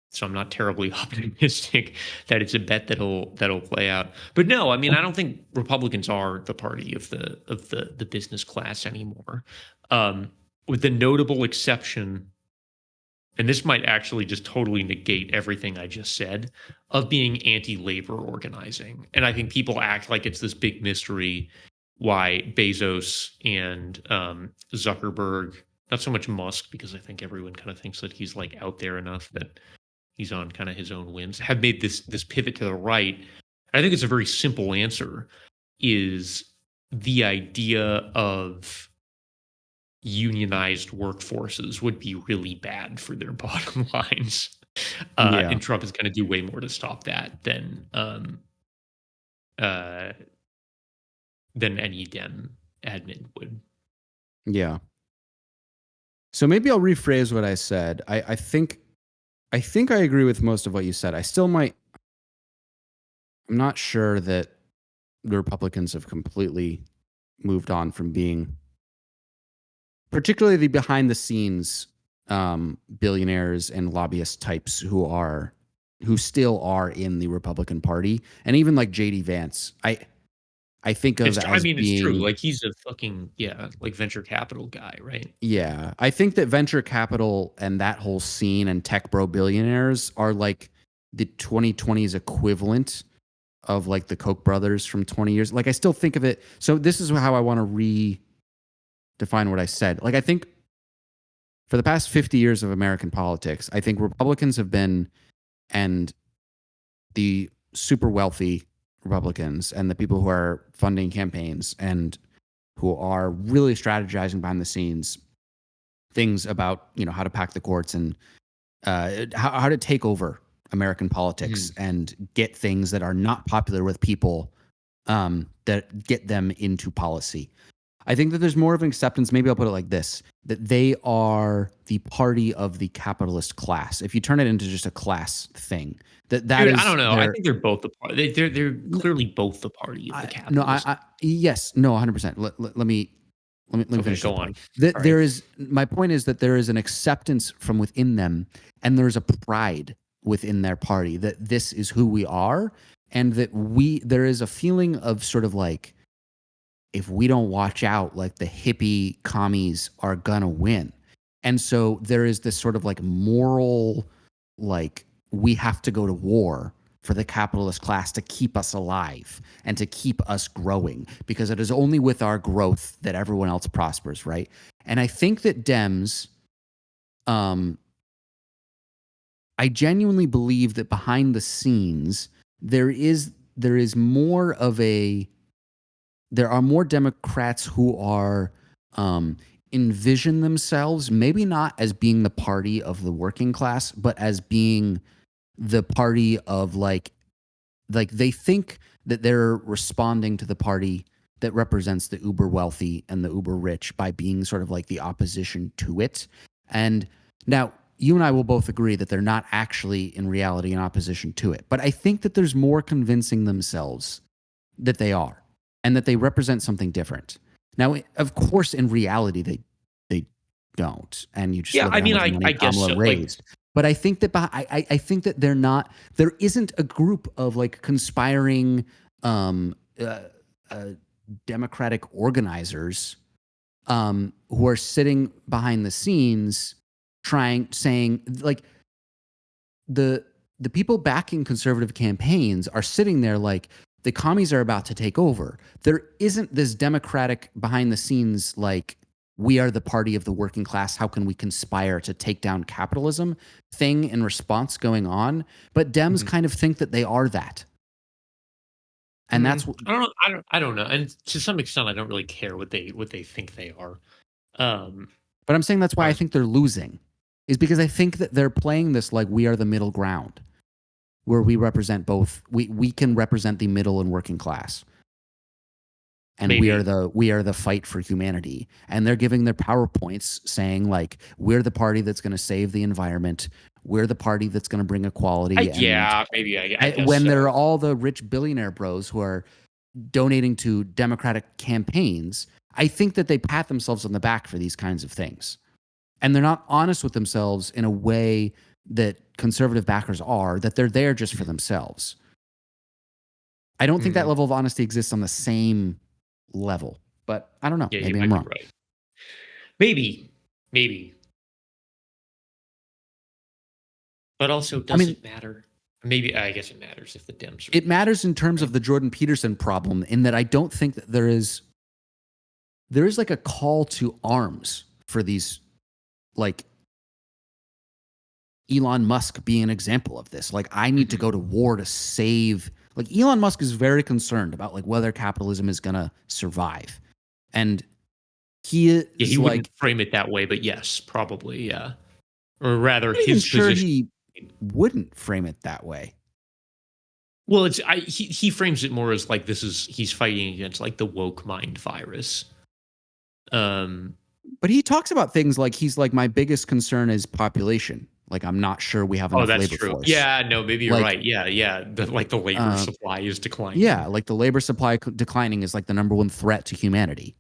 so I'm not terribly optimistic that it's a bet that'll play out. But no, I mean I don't think Republicans are the party of the business class anymore. With the notable exception, and this might actually just totally negate everything I just said, of being anti-labor organizing. And I think people act like it's this big mystery why Bezos and Zuckerberg, not so much Musk, because I think everyone kind of thinks that he's like out there enough that he's on kind of his own whims, have made this pivot to the right. And I think it's a very simple answer is the idea of unionized workforces would be really bad for their bottom lines. Yeah. And Trump is going to do way more to stop that uh, than any Dem admin would. Yeah. So maybe I'll rephrase what I said. I think I agree with most of what you said. I still might I'm not sure that the Republicans have completely moved on from being particularly the behind the scenes billionaires and lobbyist types who still are in the Republican Party, and even like JD Vance. I think of I as mean, it's true. being Like he's a fucking yeah, like venture capital guy, right? yeah. I think that venture capital and that whole scene and tech bro billionaires are like the 2020s equivalent of like the Koch brothers from 20 years. Like I still think of it. So this is how I want to redefine what I said. Like I think for the past 50 years of American politics, I think Republicans have been, and the super wealthy Republicans and the people who are funding campaigns and who are really strategizing behind the scenes things about how to pack the courts and how to take over American politics Mhm. and get things that are not popular with people, that get them into policy. I think that there's more of an acceptance. Maybe I'll put it like this: that they are the party of the capitalist class. If you turn it into just a class thing, that Dude, I is don't know. I their. think they're both the party. They're clearly both the party of the No, capitalist. yes, no, 100%. Let me Okay, finish this go on. point. That Sorry. there is my point is that there is an acceptance from within them, and there is a pride within their party that this is who we are, and that there is a feeling of sort of like, if we don't watch out, like the hippie commies are gonna win. And so there is this sort of like moral, like, we have to go to war for the capitalist class to keep us alive and to keep us growing, because it is only with our growth that everyone else prospers, right? And I think that Dems, um, I genuinely believe that behind the scenes there is more of a there are more Democrats who are, um, envision themselves maybe not as being the party of the working class, but as being the party of like they think that they're responding to the party that represents the uber wealthy and the uber rich by being sort of like the opposition to it. And now you and I will both agree that they're not actually in reality in opposition to it. But I think that there's more convincing themselves that they are and that they represent something different. Now, of course, in reality, they don't, and you just Yeah, look I at how mean, much I money guess Kamala so. Like, raised. But I think that I think that they're not. There isn't a group of like conspiring um, uh, uh, Democratic organizers who are sitting behind the scenes, saying like the the people backing conservative campaigns are sitting there like the commies are about to take over. There isn't this democratic behind the scenes like we are the party of the working class. How can we conspire to take down capitalism thing in response going on? But Dems mhm. kind of think that they are that, and that's I don't know. I don't know. And to some extent, I don't really care what they think they are. Um, But I'm saying that's why far I as think they're losing, is because I think that they're playing this like we are the middle ground, where we represent both. We can represent the middle and working class, and maybe. we are the fight for humanity. And they're giving their PowerPoints saying like we're the party that's going to save the environment. We're the party that's going to bring equality. And Yeah, maybe. I guess when there so. are all the rich billionaire bros who are donating to Democratic campaigns, I think that they pat themselves on the back for these kinds of things. And they're not honest with themselves in a way that conservative backers are, that they're there just for Mhm. themselves. I don't think that Mhm. level of honesty exists on the same level, but I don't know. Yeah, you Maybe I'm might be wrong. right. Maybe, maybe, but also, I does mean, it matter? Maybe I guess it matters if the Dems it really matters in terms right? of the Jordan Peterson problem in that I don't think that there is like a call to arms for these, like Elon Musk being an example of this. Like, I need to Mhm. go to war to save. Like, Elon Musk is very concerned about like whether capitalism is gonna survive, and he Yeah, he is wouldn't like, frame it that way, but yes, probably, yeah. Or rather, I'm not even his sure position. he wouldn't frame it that way. Well, he frames it more as like he's fighting against like the woke mind virus. Um, But he talks about things like he's like, my biggest concern is population. Like, I'm not sure we have oh, enough that's labor true. force. Yeah, no, maybe you're Like, right. Yeah, yeah. The labor uh, supply is yeah, declining. like the labor supply declining is like the number one threat to humanity.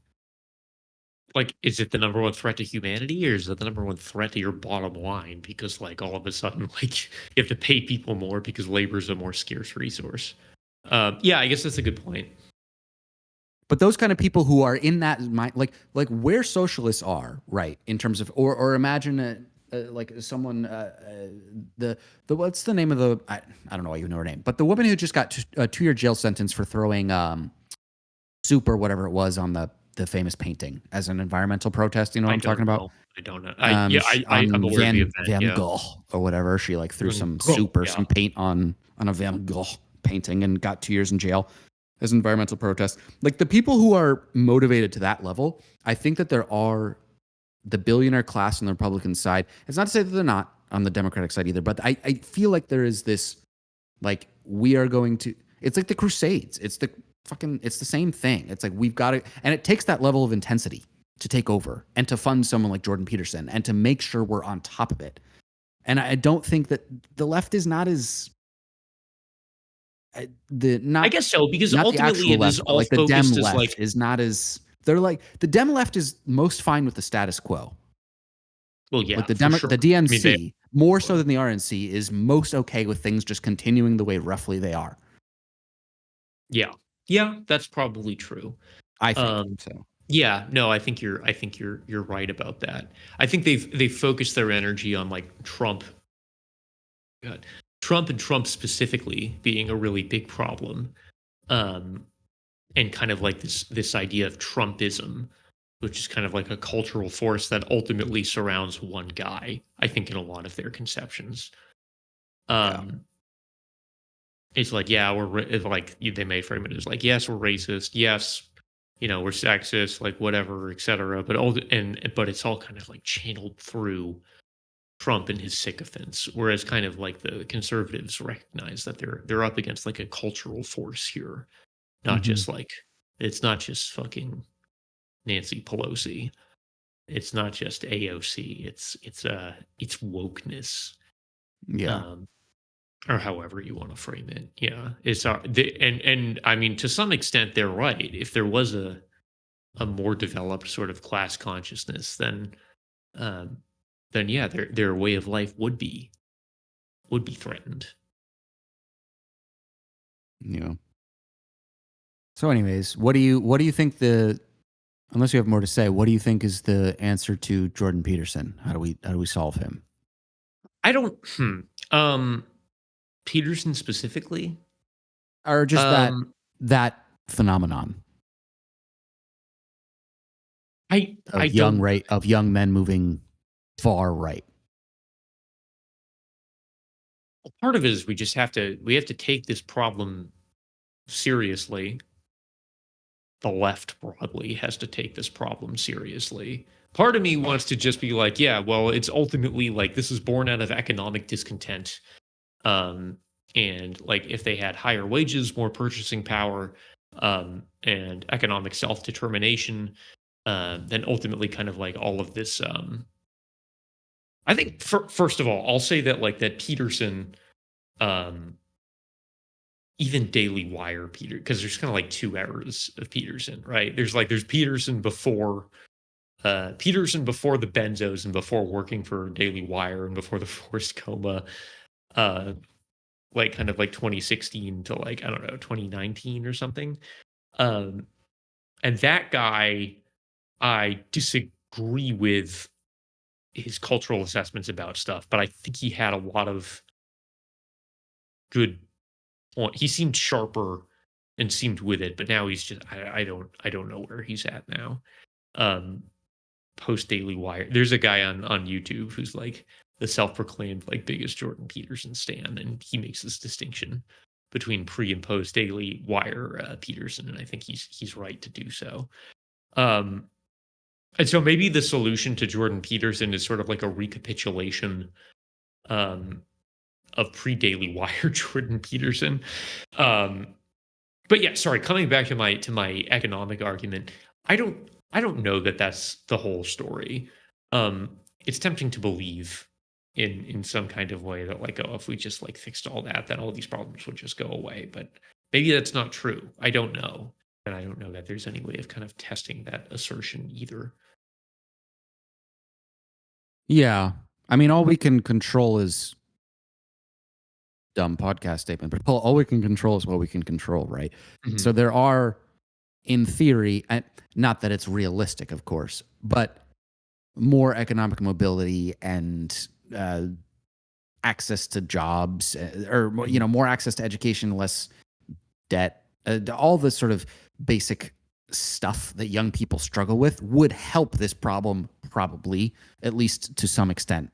Like, is it the number one threat to humanity, or is it the number one threat to your bottom line? Because like all of a sudden, like you have to pay people more because labor is a more scarce resource. Yeah, I guess that's a good point. But those kind of people who are in that mind, like where socialists are, right, in terms of, or imagine like someone, the what's the name of I don't know why you know her name, but the woman who just got a 2-year jail sentence for throwing soup or whatever it was on the famous painting as an environmental protest. You know what I I'm don't talking about? know. I don't know. Yeah, I'm On aware of the event. Van Yeah. Gogh or whatever. She like threw some Go. soup or Yeah. some paint on a Van Gogh painting and got 2 years in jail. as environmental protests. Like the people who are motivated to that level, I think that there are the billionaire class on the Republican side. It's not to say that they're not on the Democratic side either, but I feel like there is this, like, we are going to, it's like the Crusades. It's the same thing. It's like, we've got to, and it takes that level of intensity to take over and to fund someone like Jordan Peterson and to make sure we're on top of it. And I don't think that the left is not as, I guess so, because not the ultimately actual it is left, but all like the Dem focused as left like, is not as, they're like, the Dem left is most fine with the status quo. well, Like yeah, the for sure. the I mean, they, DNC, more so than the RNC, is most okay with things just continuing the way roughly they are. yeah, that's probably true. I think Um, so. yeah, no, I think you're right about that. I think they've focused their energy on like Trump, God, Trump and Trump specifically being a really big problem, um, and kind of like this idea of Trumpism, which is kind of like a cultural force that ultimately surrounds one guy. I think in a lot of their conceptions, Yeah. um, it's like, yeah, it's like they may frame it as like, yes, we're racist, yes, we're sexist, like whatever, etc. But it's all kind of like channeled through Trump and his sycophants, whereas kind of like the conservatives recognize that they're up against like a cultural force here, not Mhm. just like, it's not just fucking Nancy Pelosi, it's not just AOC, it's wokeness, Yeah. um, or however you want to frame it. Yeah, and I mean, to some extent they're right. If there was a more developed sort of class consciousness, um, then yeah, their way of life would be threatened. Yeah. So, anyways, what do you think the, unless you have more to say, what do you think is the answer to Jordan Peterson? How do we solve him? I don't. Peterson specifically. Or just Um, that phenomenon I of young don't. right of young men moving far right. Part of it is we have to take this problem seriously. The left broadly has to take this problem seriously. Part of me wants to just be like, yeah, well, it's ultimately like this is born out of economic discontent. Um, and like if they had higher wages, more purchasing power, and economic self determination, then ultimately kind of like all of this. I think first of all, I'll say that like that Peterson, um, even Daily Wire Peter, because there's kind of like two eras of Peterson, right? There's Peterson before the benzos and before working for Daily Wire and before the forced coma, uh, like kind of like 2016 to like I don't know 2019 or something. Um, and that guy, I disagree with his cultural assessments about stuff, but I think he had a lot of good point. He seemed sharper and seemed with it, but now he's just I don't know where he's at now. Um, Post Daily Wire. There's a guy on YouTube who's like the self-proclaimed like biggest Jordan Peterson stan, and he makes this distinction between pre and post Daily Wire Peterson, and I think he's right to do so. Um, and so maybe the solution to Jordan Peterson is sort of like a recapitulation, um, of pre Daily Wire Jordan Peterson. Um, but yeah, sorry. Coming back to my economic argument, I don't I don't know that that's the whole story. It's tempting to believe in some kind of way that like, oh, if we just like fixed all that, then all these problems would just go away. But maybe that's not true. I don't know, and I don't know that there's any way of kind of testing that assertion either. Yeah. I mean, all we can control is dumb podcast statement, but all we can control is what we can control, right? So Mhm. there are, in theory, not that it's realistic, of course, but more economic mobility and access to jobs, or Mhm. more access to education, less debt, all the sort of basic stuff that young people struggle with would help this problem, probably, at least to some extent.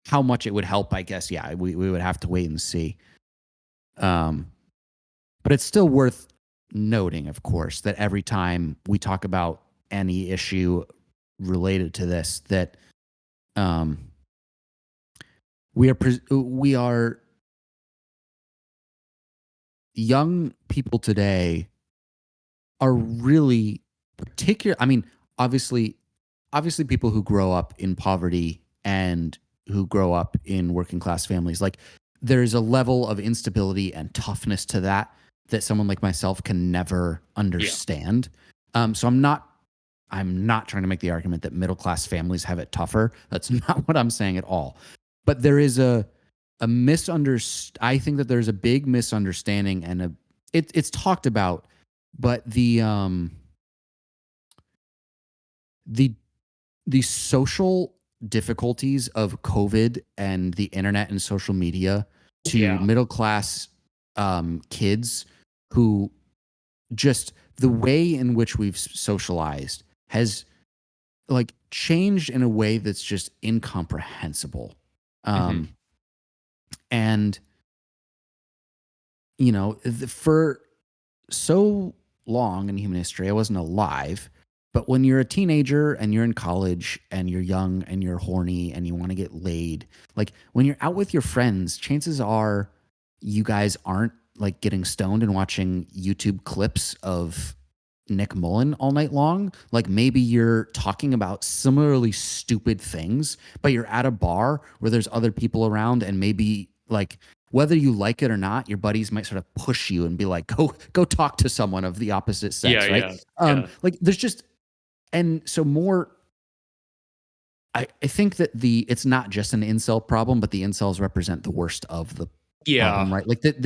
How much it would help, I guess, yeah, we would have to wait and see. Um, but it's still worth noting, of course, that every time we talk about any issue related to this, that um, we are young people today are really particular. I mean, obviously, people who grow up in poverty and who grow up in working class families, like there's a level of instability and toughness to that someone like myself can never Yeah. understand. So I'm not trying to make the argument that middle class families have it tougher. That's not what I'm saying at all. But there is a I think that there's a big misunderstanding and it's talked about, but the social difficulties of COVID and the internet and social media to Yeah. middle class kids who just the way in which we've socialized has like changed in a way that's just incomprehensible. Hmm. And for so long in human history, I wasn't alive. But when you're a teenager and you're in college and you're young and you're horny and you want to get laid, like when you're out with your friends, chances are you guys aren't like getting stoned and watching YouTube clips of Nick Mullen all night long. Like maybe you're talking about similarly stupid things, but you're at a bar where there's other people around and maybe like whether you like it or not, your buddies might sort of push you and be like, go talk to someone of the opposite Yeah. sex, right? Yeah. Yeah. Like there's just and so more I think that it's not just an incel problem, but the incels represent the worst of the Yeah. problem, right? Like it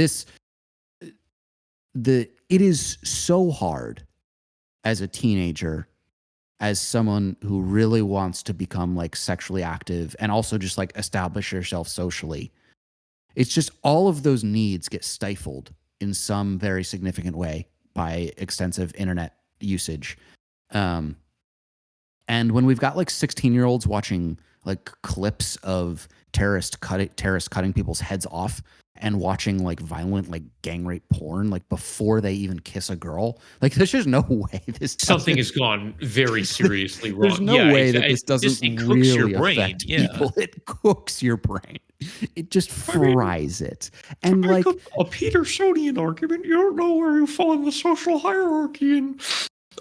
is so hard as a teenager, as someone who really wants to become like sexually active and also just like establish yourself socially. It's just all of those needs get stifled in some very significant way by extensive internet usage. Um, and when we've got like 16-year-olds watching like clips of terrorists cutting people's heads off and watching like violent like gang rape porn like before they even kiss a girl, like there's just no way this Something doesn't has gone very seriously there's wrong. no Yeah, way that this doesn't it cooks your really brain. affect Yeah. people. It cooks your brain. It just I mean, fries it. to And make like, a Petersonian argument, you don't know where you fall in the social hierarchy, and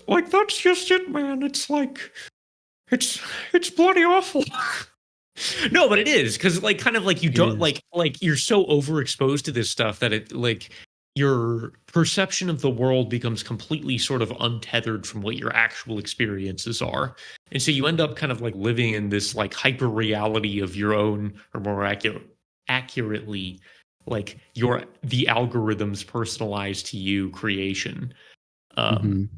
like that's just it, man. It's like it's bloody awful. No, but it is because like kind of like you it don't is. like you're so overexposed to this stuff that it like your perception of the world becomes completely sort of untethered from what your actual experiences are. And so you end up kind of like living in this like hyper reality of your own, or more accurately, like the algorithm's personalized to you creation. Um,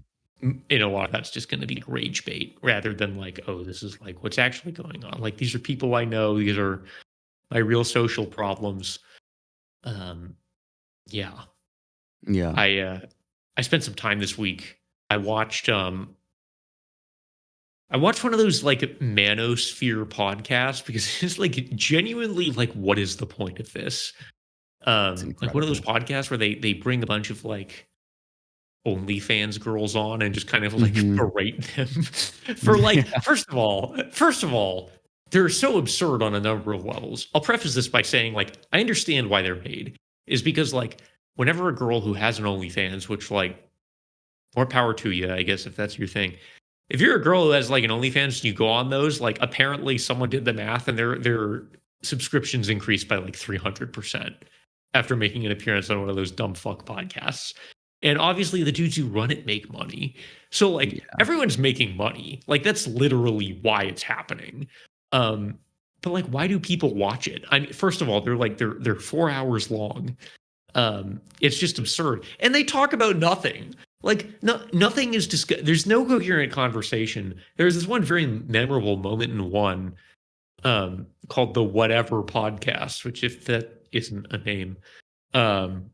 Mm-hmm. in a lot, that's just going to be rage bait rather than like, oh, this is like what's actually going on. Like these are people I know. These are my real social problems. Um, yeah. Yeah. I spent some time this week. I watched one of those like manosphere podcasts because it's like genuinely like what is the point of this? It's Like one of those incredible. podcasts where they bring a bunch of like OnlyFans girls on and just kind of like Mm-hmm. berate them for like Yeah. first of all, they're so absurd on a number of levels. I'll preface this by saying like I understand why they're made is because like whenever a girl who has an OnlyFans, which like more power to you, I guess if that's your thing. If you're a girl who has like an OnlyFans and you go on those, like apparently someone did the math and their subscriptions increased by like 300% after making an appearance on one of those dumb fuck podcasts. And obviously the dudes who run it make money. So like Yeah. everyone's making money. Like that's literally why it's happening. But like why do people watch it? I mean, first of all, they're 4 hours long. It's just absurd. And they talk about nothing. Like nothing is there's no coherent conversation. There's this one very memorable moment in one called the Whatever Podcast, which if that isn't a name, um,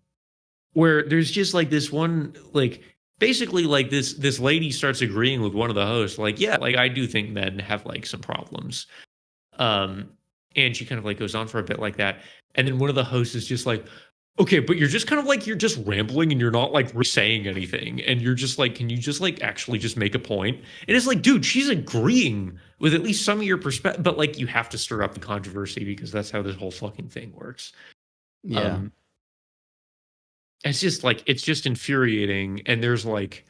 where there's just like this one like basically like this lady starts agreeing with one of the hosts, like, yeah, like I do think men have like some problems. Um, and she kind of like goes on for a bit like that. And then one of the hosts is just like, Okay, but you're just kind of like you're just rambling and you're not like saying anything, and you're just like, can you just like actually just make a point? And it's like, dude, she's agreeing with at least some of your perspective, but like you have to stir up the controversy because that's how this whole fucking thing works. Yeah. Um, it's just like it's just infuriating, and there's like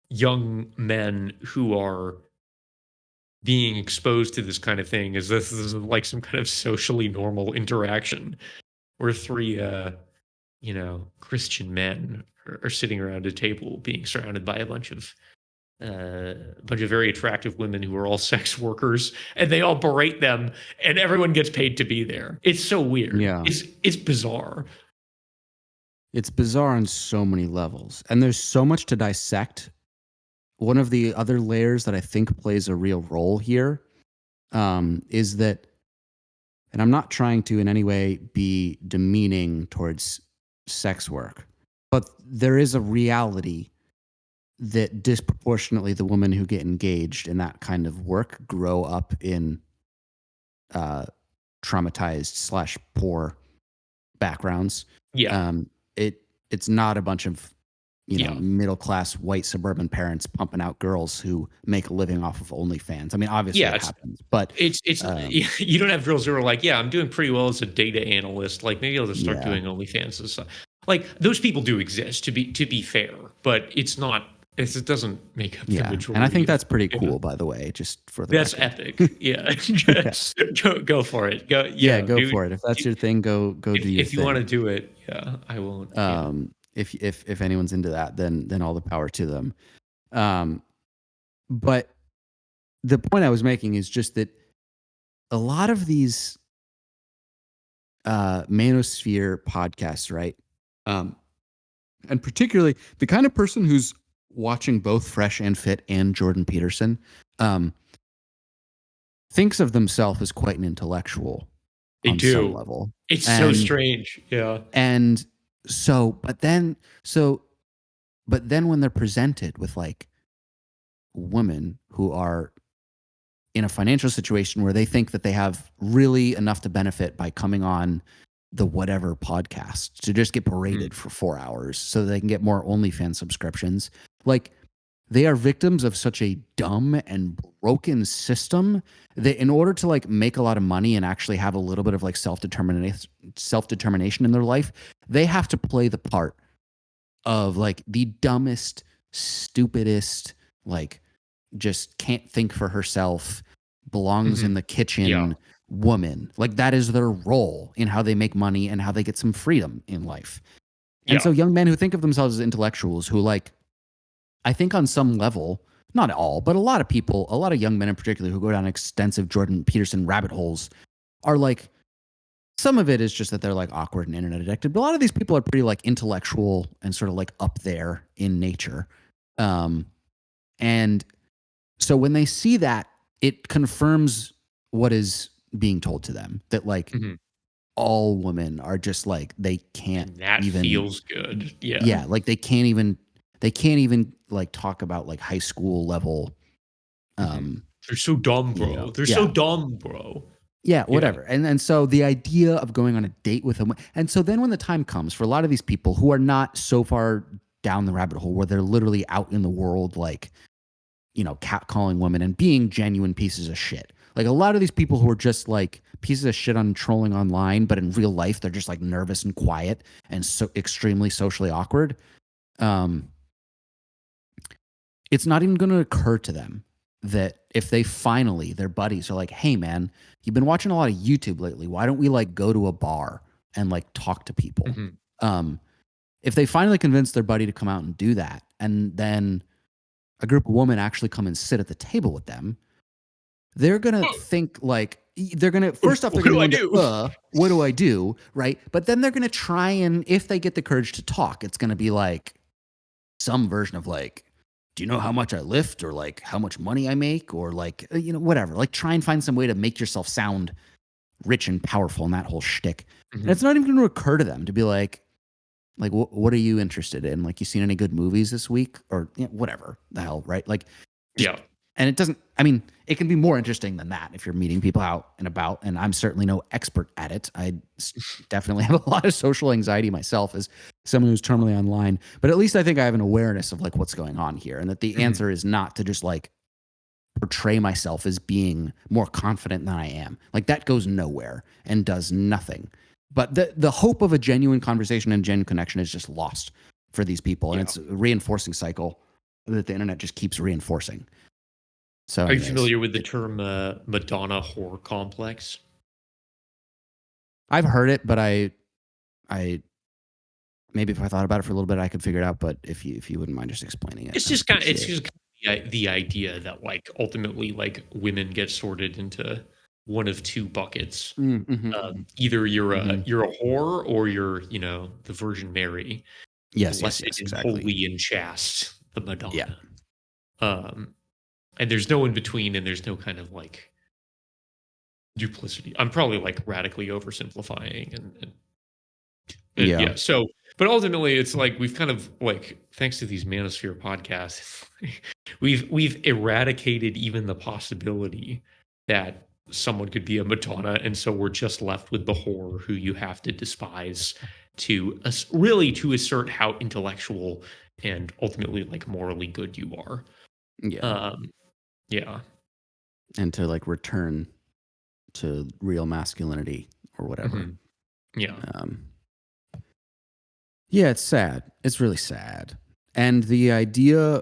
young men who are being exposed to this kind of thing as this is like some kind of socially normal interaction where three Christian men are sitting around a table being surrounded by a bunch of very attractive women who are all sex workers, and they all berate them, and everyone gets paid to be there. It's so weird. Yeah. It's bizarre. It's bizarre on so many levels. And there's so much to dissect. One of the other layers that I think plays a real role here is that, and I'm not trying to in any way be demeaning towards sex work, but there is a reality that disproportionately the women who get engaged in that kind of work grow up in traumatized / poor backgrounds. Yeah. It's not a bunch of Yeah. middle class white suburban parents pumping out girls who make a living off of OnlyFans. I mean, obviously Yeah, it happens, but it's you don't have girls who are like, yeah, I'm doing pretty well as a data analyst. Like maybe I'll just start yeah, doing OnlyFans and stuff. Like those people do exist to be fair, but it doesn't make up the yeah. majority. And I think that's of, pretty cool, by the way, just for the That's record. epic. Yeah. Yeah. Go for it. Go. Yeah, Yeah. go Dude, for it. If that's your thing, go do your if you want to thing. do it, yeah, I won't. Yeah. If anyone's into that, then all the power to them. But the point I was making is just that a lot of these manosphere podcasts, right? And particularly the kind of person who's watching both Fresh and Fit and Jordan Peterson thinks of themselves as quite an intellectual They on some do. level. It's so strange. Yeah. And but then when they're presented with like women who are in a financial situation where they think that they have really enough to benefit by coming on the whatever podcast to just get paraded for 4 hours so that they can get more OnlyFans subscriptions. Like they are victims of such a dumb and broken system that in order to like make a lot of money and actually have a little bit of like self-determination in their life, they have to play the part of like the dumbest, stupidest, like just can't think for herself, belongs in the kitchen woman. Like that is their role in how they make money and how they get some freedom in life. And so young men who think of themselves as intellectuals who like, I think on some level, not all, but a lot of people, a lot of young men in particular who go down extensive Jordan Peterson rabbit holes are like, some of it is just that they're like awkward and internet addicted, but a lot of these people are pretty like intellectual and sort of like up there in nature. And so when they see that, it confirms what is being told to them that like all women are just like they can't And that even feels good. Yeah. yeah, like they can't even like talk about like high school level They're so dumb, bro. They're so dumb, bro. yeah, whatever. And so the idea of going on a date with them, and so then when the time comes for a lot of these people who are not so far down the rabbit hole where they're literally out in the world like catcalling women and being genuine pieces of shit. Like a lot of these people who are just like pieces of shit on trolling online, but in real life they're just like nervous and quiet and so extremely socially awkward. It's not even going to occur to them that if they finally, their buddies are like, hey man, you've been watching a lot of YouTube lately. Why don't we like go to a bar and like talk to people? If they finally convince their buddy to come out and do that, and then a group of women actually come and sit at the table with them, they're going to think like, they're going to, first off, they're going to go, what do I do? Right. But then they're going to try and, if they get the courage to talk, it's going to be like some version of like, do you know how much I lift or like how much money I make or like, whatever, like try and find some way to make yourself sound rich and powerful in that whole shtick. And it's not even going to occur to them to be like, what are you interested in? Like, you seen any good movies this week or whatever the hell, right? Like, And it doesn't, I mean, it can be more interesting than that if you're meeting people out and about. And I'm certainly no expert at it. Definitely have a lot of social anxiety myself as someone who's terminally online. But at least I think I have an awareness of like what's going on here, and that the answer is not to just like portray myself as being more confident than I am. Like that goes nowhere and does nothing. But the hope of a genuine conversation and genuine connection is just lost for these people. And it's a reinforcing cycle that the internet just keeps reinforcing. So are you familiar with the term Madonna whore complex? I've heard it, but I maybe if I thought about it for a little bit, I could figure it out. But if you wouldn't mind just explaining it, It's just kind of the idea that like ultimately like women get sorted into one of two buckets. Either you're a whore or you're the Virgin Mary. Yes, blessed and exactly. holy and chaste, the Madonna. Yeah. And there's no in between, and there's no kind of like duplicity. I'm probably like radically oversimplifying, and yeah. So, but ultimately, it's like we've kind of like, thanks to these Manosphere podcasts, we've eradicated even the possibility that someone could be a Madonna, and so we're just left with the whore who you have to despise to really to assert how intellectual and ultimately like morally good you are. Yeah. And to like return to real masculinity or whatever. Yeah. Yeah, it's sad. It's really sad. And the idea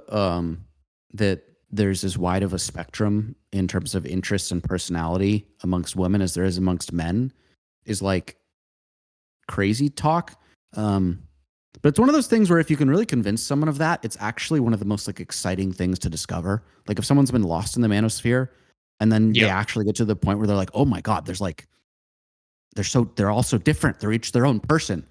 that there's as wide of a spectrum in terms of interests and personality amongst women as there is amongst men is like crazy talk. But it's one of those things where if you can really convince someone of that, it's actually one of the most like exciting things to discover. Like if someone's been lost in the manosphere and then they actually get to the point where they're like, oh my God, they're all so different. They're each their own person.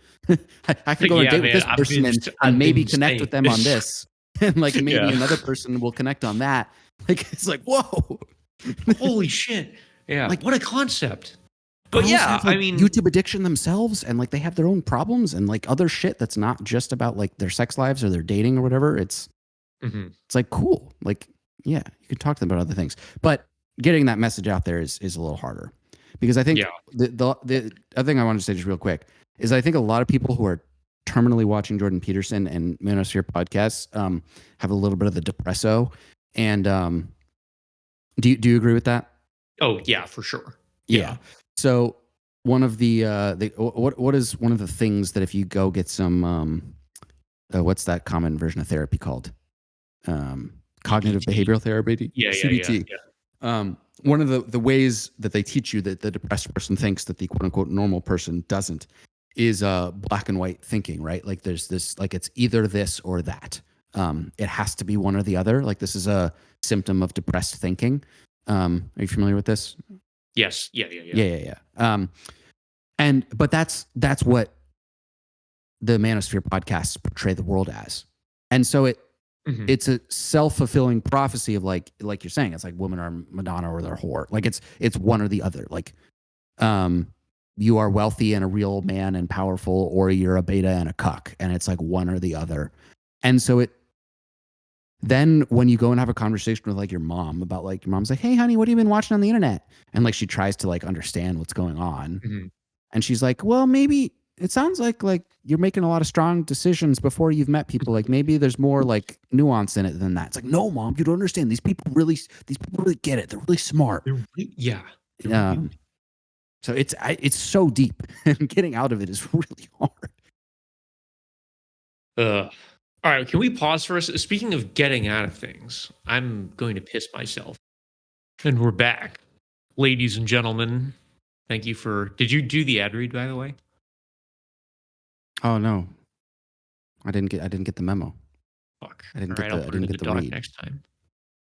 I could go on a date with this person and maybe connect with them on this. And like maybe another person will connect on that. Like it's like, whoa. Holy shit. Yeah. Like what a concept. But yeah, have, like, I mean, YouTube addiction themselves, and like they have their own problems and like other shit that's not just about like their sex lives or their dating or whatever. It's like cool. Like, yeah, you can talk to them about other things. But getting that message out there is a little harder. Because I think the other thing I wanted to say just real quick is I think a lot of people who are terminally watching Jordan Peterson and Manosphere podcasts have a little bit of the depresso. And do you agree with that? Oh yeah, for sure. Yeah. So one of what is one of the things that if you go get some what's that common version of therapy called? Cognitive behavioral therapy. CBT. One of the ways that they teach you that the depressed person thinks that the quote unquote normal person doesn't is black and white thinking, right? Like there's this, like it's either this or that. It has to be one or the other. Like this is a symptom of depressed thinking. Are you familiar with this? Yes. Yeah. But that's what the Manosphere podcasts portray the world as. And so it's a self-fulfilling prophecy of like you're saying, it's like women are Madonna or they're whore. Like it's one or the other. Like, you are wealthy and a real man and powerful, or you're a beta and a cuck. And it's like one or the other. And so then when you go and have a conversation with like your mom about like, your mom's like, hey honey, what have you been watching on the internet? And like, she tries to like understand what's going on. And she's like, well, maybe it sounds like you're making a lot of strong decisions before you've met people. Like maybe there's more like nuance in it than that. It's like, no, mom, you don't understand. These people really get it. They're really smart. So it's so deep, and getting out of it is really hard. All right, can we pause for us? Speaking of getting out of things, I'm going to piss myself. And we're back. Ladies and gentlemen, thank you for... Did you do the ad read, by the way? Oh, no. I didn't get the memo. Fuck. I didn't get the read. Next time.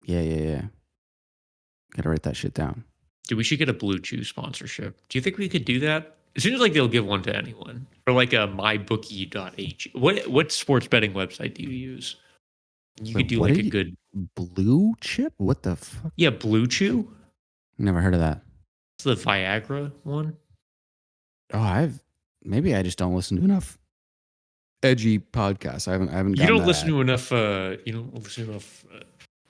Yeah. Gotta write that shit down. Dude, we should get a Blue Chew sponsorship. Do you think we could do that? It seems like they'll give one to anyone. Or like a mybookie.ag. What sports betting website do you use? You could do like a good... Blue Chip? What the fuck? Yeah, Blue Chew? Never heard of that. It's the Viagra one. Oh, maybe I just don't listen to enough edgy podcasts. I haven't. You don't listen to enough. You don't listen to enough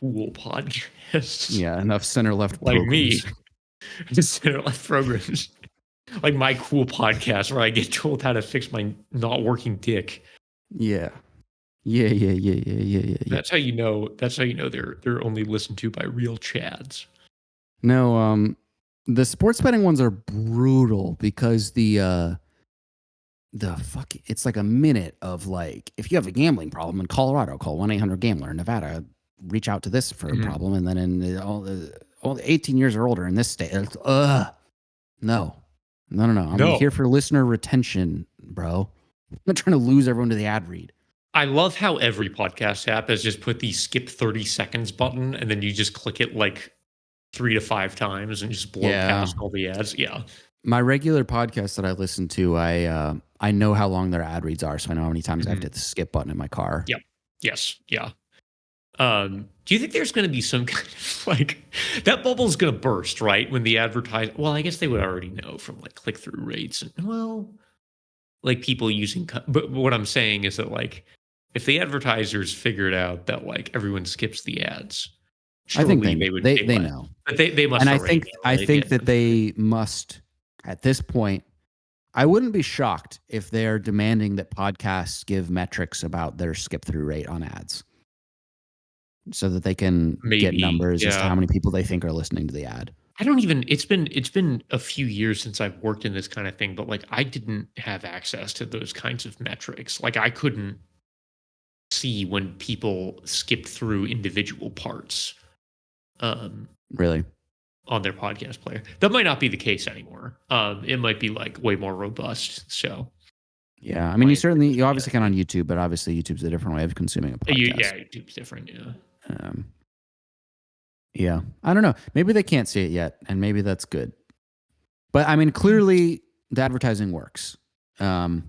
cool podcasts. Yeah, enough center left Like me. programs. Center left programs. Like my cool podcast where I get told how to fix my not working dick. Yeah. Yeah. That's how you know. That's how you know they're only listened to by real chads. No, the sports betting ones are brutal because the fuck, it's like a minute of like, if you have a gambling problem in Colorado, call 1-800-GAMBLER. In Nevada, reach out to this for a problem. And then in all the 18 years or older in this state, no. I'm No. here for listener retention, bro. I'm not trying to lose everyone to the ad read. I love how every podcast app has just put the skip 30 seconds button and then you just click it like 3 to 5 times and just blow past all the ads. Yeah. My regular podcast that I listen to, I know how long their ad reads are, so I know how many times I have to hit the skip button in my car. Yep. Yes. Yeah. Do you think there's going to be some kind of like that bubble's going to burst, right? When the well, I guess they would already know from like click through rates and like people using, but what I'm saying is that like if the advertisers figured out that like everyone skips the ads, I think they would they know, but they must. And I know, think that they must at this point. I wouldn't be shocked if they're demanding that podcasts give metrics about their skip through rate on ads, so that they can get numbers as to how many people they think are listening to the ad. I don't even. It's been a few years since I've worked in this kind of thing, but like I didn't have access to those kinds of metrics. Like I couldn't see when people skipped through individual parts. Really? On their podcast player. That might not be the case anymore. It might be like way more robust. So yeah, I mean, you obviously can on YouTube, but obviously YouTube's a different way of consuming a podcast. Yeah, YouTube's different. Yeah. Yeah, I don't know. Maybe they can't see it yet, and maybe that's good. But I mean, clearly the advertising works. And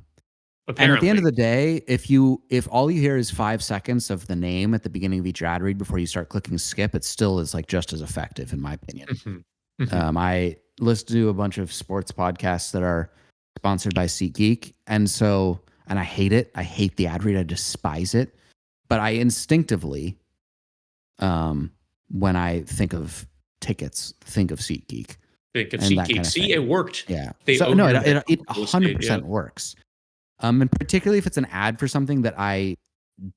at the end of the day, if all you hear is 5 seconds of the name at the beginning of each ad read before you start clicking skip, it still is like just as effective, in my opinion. I listen to a bunch of sports podcasts that are sponsored by SeatGeek, and I hate it. I hate the ad read. I despise it. But I instinctively, when I think of tickets, think of SeatGeek. Think of SeatGeek. See, it worked. Yeah. It 100% works. And particularly if it's an ad for something that I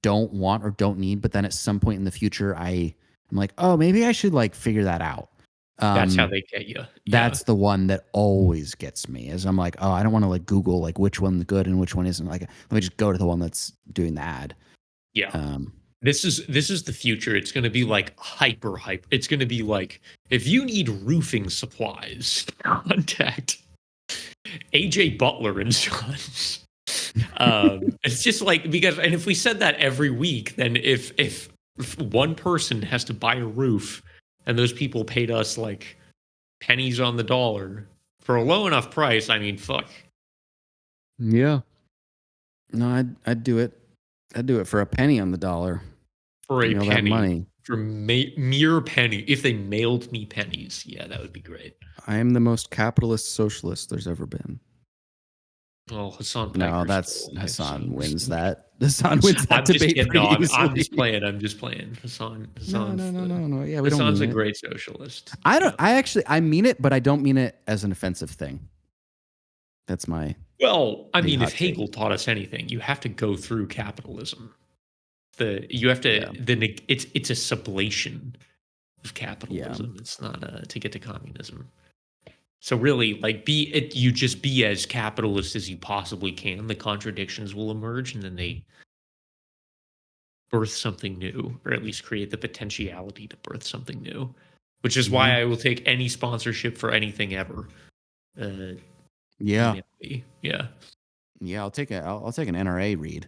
don't want or don't need, but then at some point in the future, I'm like, oh, maybe I should like figure that out. That's how they get you. Yeah. That's the one that always gets me. Is I'm like, oh, I don't want to like Google like which one's good and which one isn't. Like, let me just go to the one that's doing the ad. Yeah. This is the future. It's going to be like hyper. It's going to be like if you need roofing supplies, contact AJ Butler and Sons. It's just like because and if we said that every week, then if one person has to buy a roof and those people paid us like pennies on the dollar for a low enough price, I mean, fuck. Yeah. No, I'd do it. I'd do it for a penny on the dollar. For a penny. Money. For mere penny. If they mailed me pennies, yeah, that would be great. I am the most capitalist socialist there's ever been. Oh, Hassan. No, that's Hassan wins that. Hassan wins that debate. I'm just playing. Hassan. No. Yeah, Hassan's a great socialist. I mean it, but I don't mean it as an offensive thing. That's my. Well, I mean, if Hegel taught us anything, you have to go through capitalism. You have to. It's a sublation of capitalism. Yeah. It's not to get to communism. So really, like, you just be as capitalist as you possibly can. The contradictions will emerge, and then they birth something new, or at least create the potentiality to birth something new. Which is why I will take any sponsorship for anything ever. Yeah. I'll take an NRA read.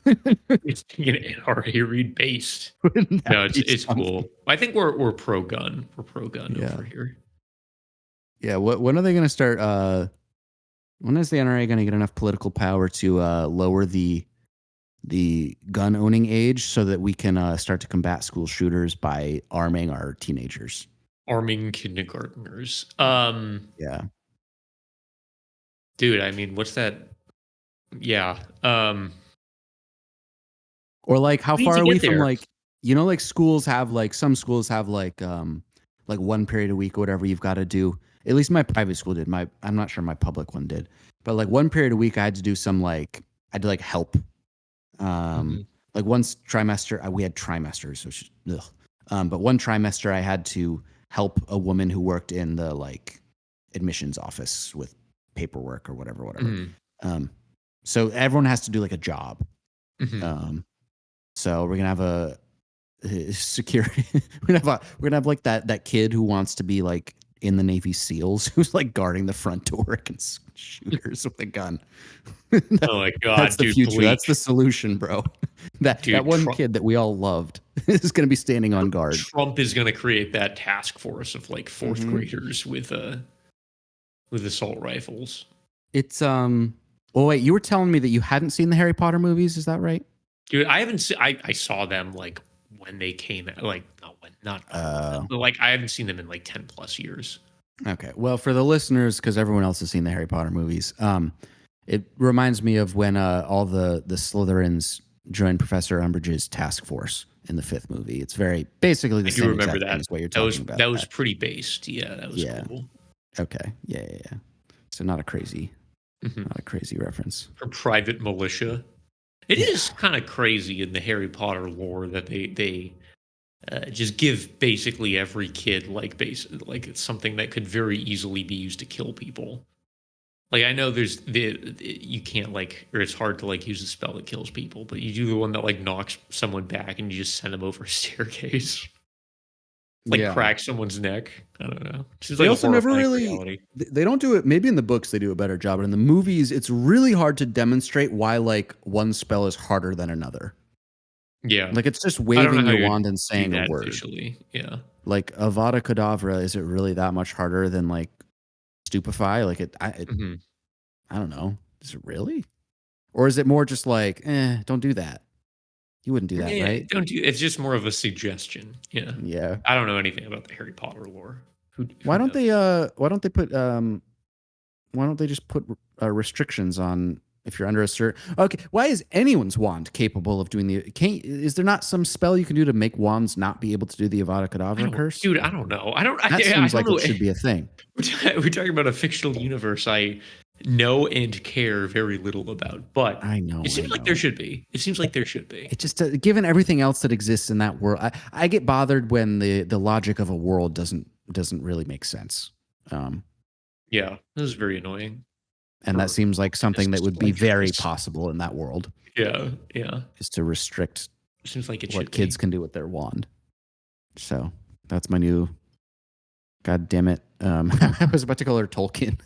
It's an NRA read based. No, it's cool. I think we're pro gun. We're pro gun over here. Yeah, when are they going to start? When is the NRA going to get enough political power to lower the gun owning age so that we can start to combat school shooters by arming our teenagers? Arming kindergartners. Yeah. Dude, I mean, what's that? Yeah. Or like, how far are we from like? like schools have like some schools have like one period a week or whatever you've got to do. At least my private school did. I'm not sure my public one did, but like one period a week I had to do some like I had to like help. Um, Hmm. like once trimester we had trimesters, which ugh. But one trimester I had to help a woman who worked in the like admissions office with paperwork or whatever. Hmm. Um, so everyone has to do like a job. Hmm. Um, so we're gonna have a security. we're gonna have like that kid who wants to be like in the Navy SEALs, who's like guarding the front door against shooters with a gun. Oh my That's god, the dude, future. bleak. That's the solution, bro. That Dude, one kid that we all loved is gonna be standing on guard. Trump is going to create that task force of like fourth Hmm. graders with assault rifles. It's Oh wait, you were telling me that you hadn't seen the Harry Potter movies. Is that right? Dude, I haven't seen. I saw them like when they came out. Like not when, not Uh, but, like I haven't seen them in like 10 plus years. okay. Well, for the listeners, because everyone else has seen the Harry Potter movies, it reminds me of when all the Slytherins joined Professor Umbridge's task force in the fifth movie. It's very basically the I do same remember exact thing that. as what you're That was talking about. that was pretty based. Yeah, that was Yeah. cool. Okay. Yeah. So not a crazy Hmm. reference. For private militia, it Yeah. is kind of crazy in the Harry Potter lore that they just give basically every kid like it's something that could very easily be used to kill people. Like I know you can't like or it's hard to like use a spell that kills people, but you do the one that like knocks someone back and you just send them over a staircase, like Yeah. crack someone's neck. I don't know. Seems They like a also never horrifying really reality. they don't do it. Maybe in the books they do a better job, but in the movies it's really hard to demonstrate why like one spell is harder than anher. Yeah, Like it's just I don't know waving how your you'd wand and do saying a that word. visually. Yeah, Like Avada Kedavra, is it really that much harder than like Stupefy? Like hmm I don't know. Is it really? Or is it more just like, don't do that? You wouldn't do that, yeah. right? Don't do. It's just more of a suggestion. Yeah, Yeah. I don't know anything about the Harry Potter lore. Who Why who don't knows? they why don't they just put restrictions on if you're under a certain okay, why is anyone's wand capable of doing is there not some spell you can do to make wands not be able to do the Avada I Kedavra don't, curse? dude. I don't know. That I seems don't like know. it should be a thing. We're talking about a fictional universe I know and care very little about, but I know, it I seems like there know. should be. It seems like there should be. It just given everything else that exists in that world, I get bothered when the logic of a world doesn't really make sense. Um, Yeah, this is very annoying and that for seems like something that artists would be like very this. possible in that world, Yeah, yeah. is to restrict Seems like it what should kids be. can do with their wand. So that's my new. God damn it! I was about to call her Tolkien.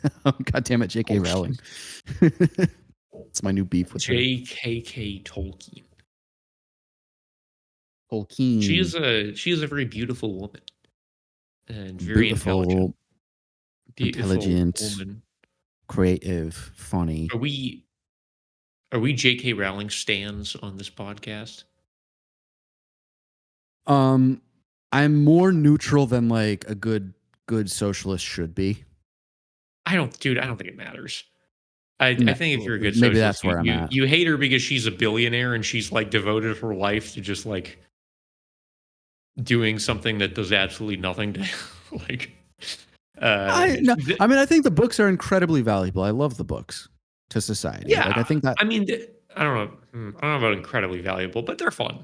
God damn it, J.K. Rowling. It's my new beef with her. JKK Tolkien. Tolkien, She is a very beautiful woman and very intelligent. beautiful, Beautiful intelligent, woman. creative, funny. Are we JK Rowling stands on this podcast? Um, I'm more neutral than like a good socialist should be. I don't think it matters. I No, think if you're a good maybe socialist, that's where I'm at. you hate her because she's a billionaire and she's like devoted her life to just like doing something that does absolutely nothing to like I no, I mean I think the books are incredibly valuable. I love the books to society. Like I yeah. think that I mean, I don't know. I don't know about incredibly valuable, but they're fun.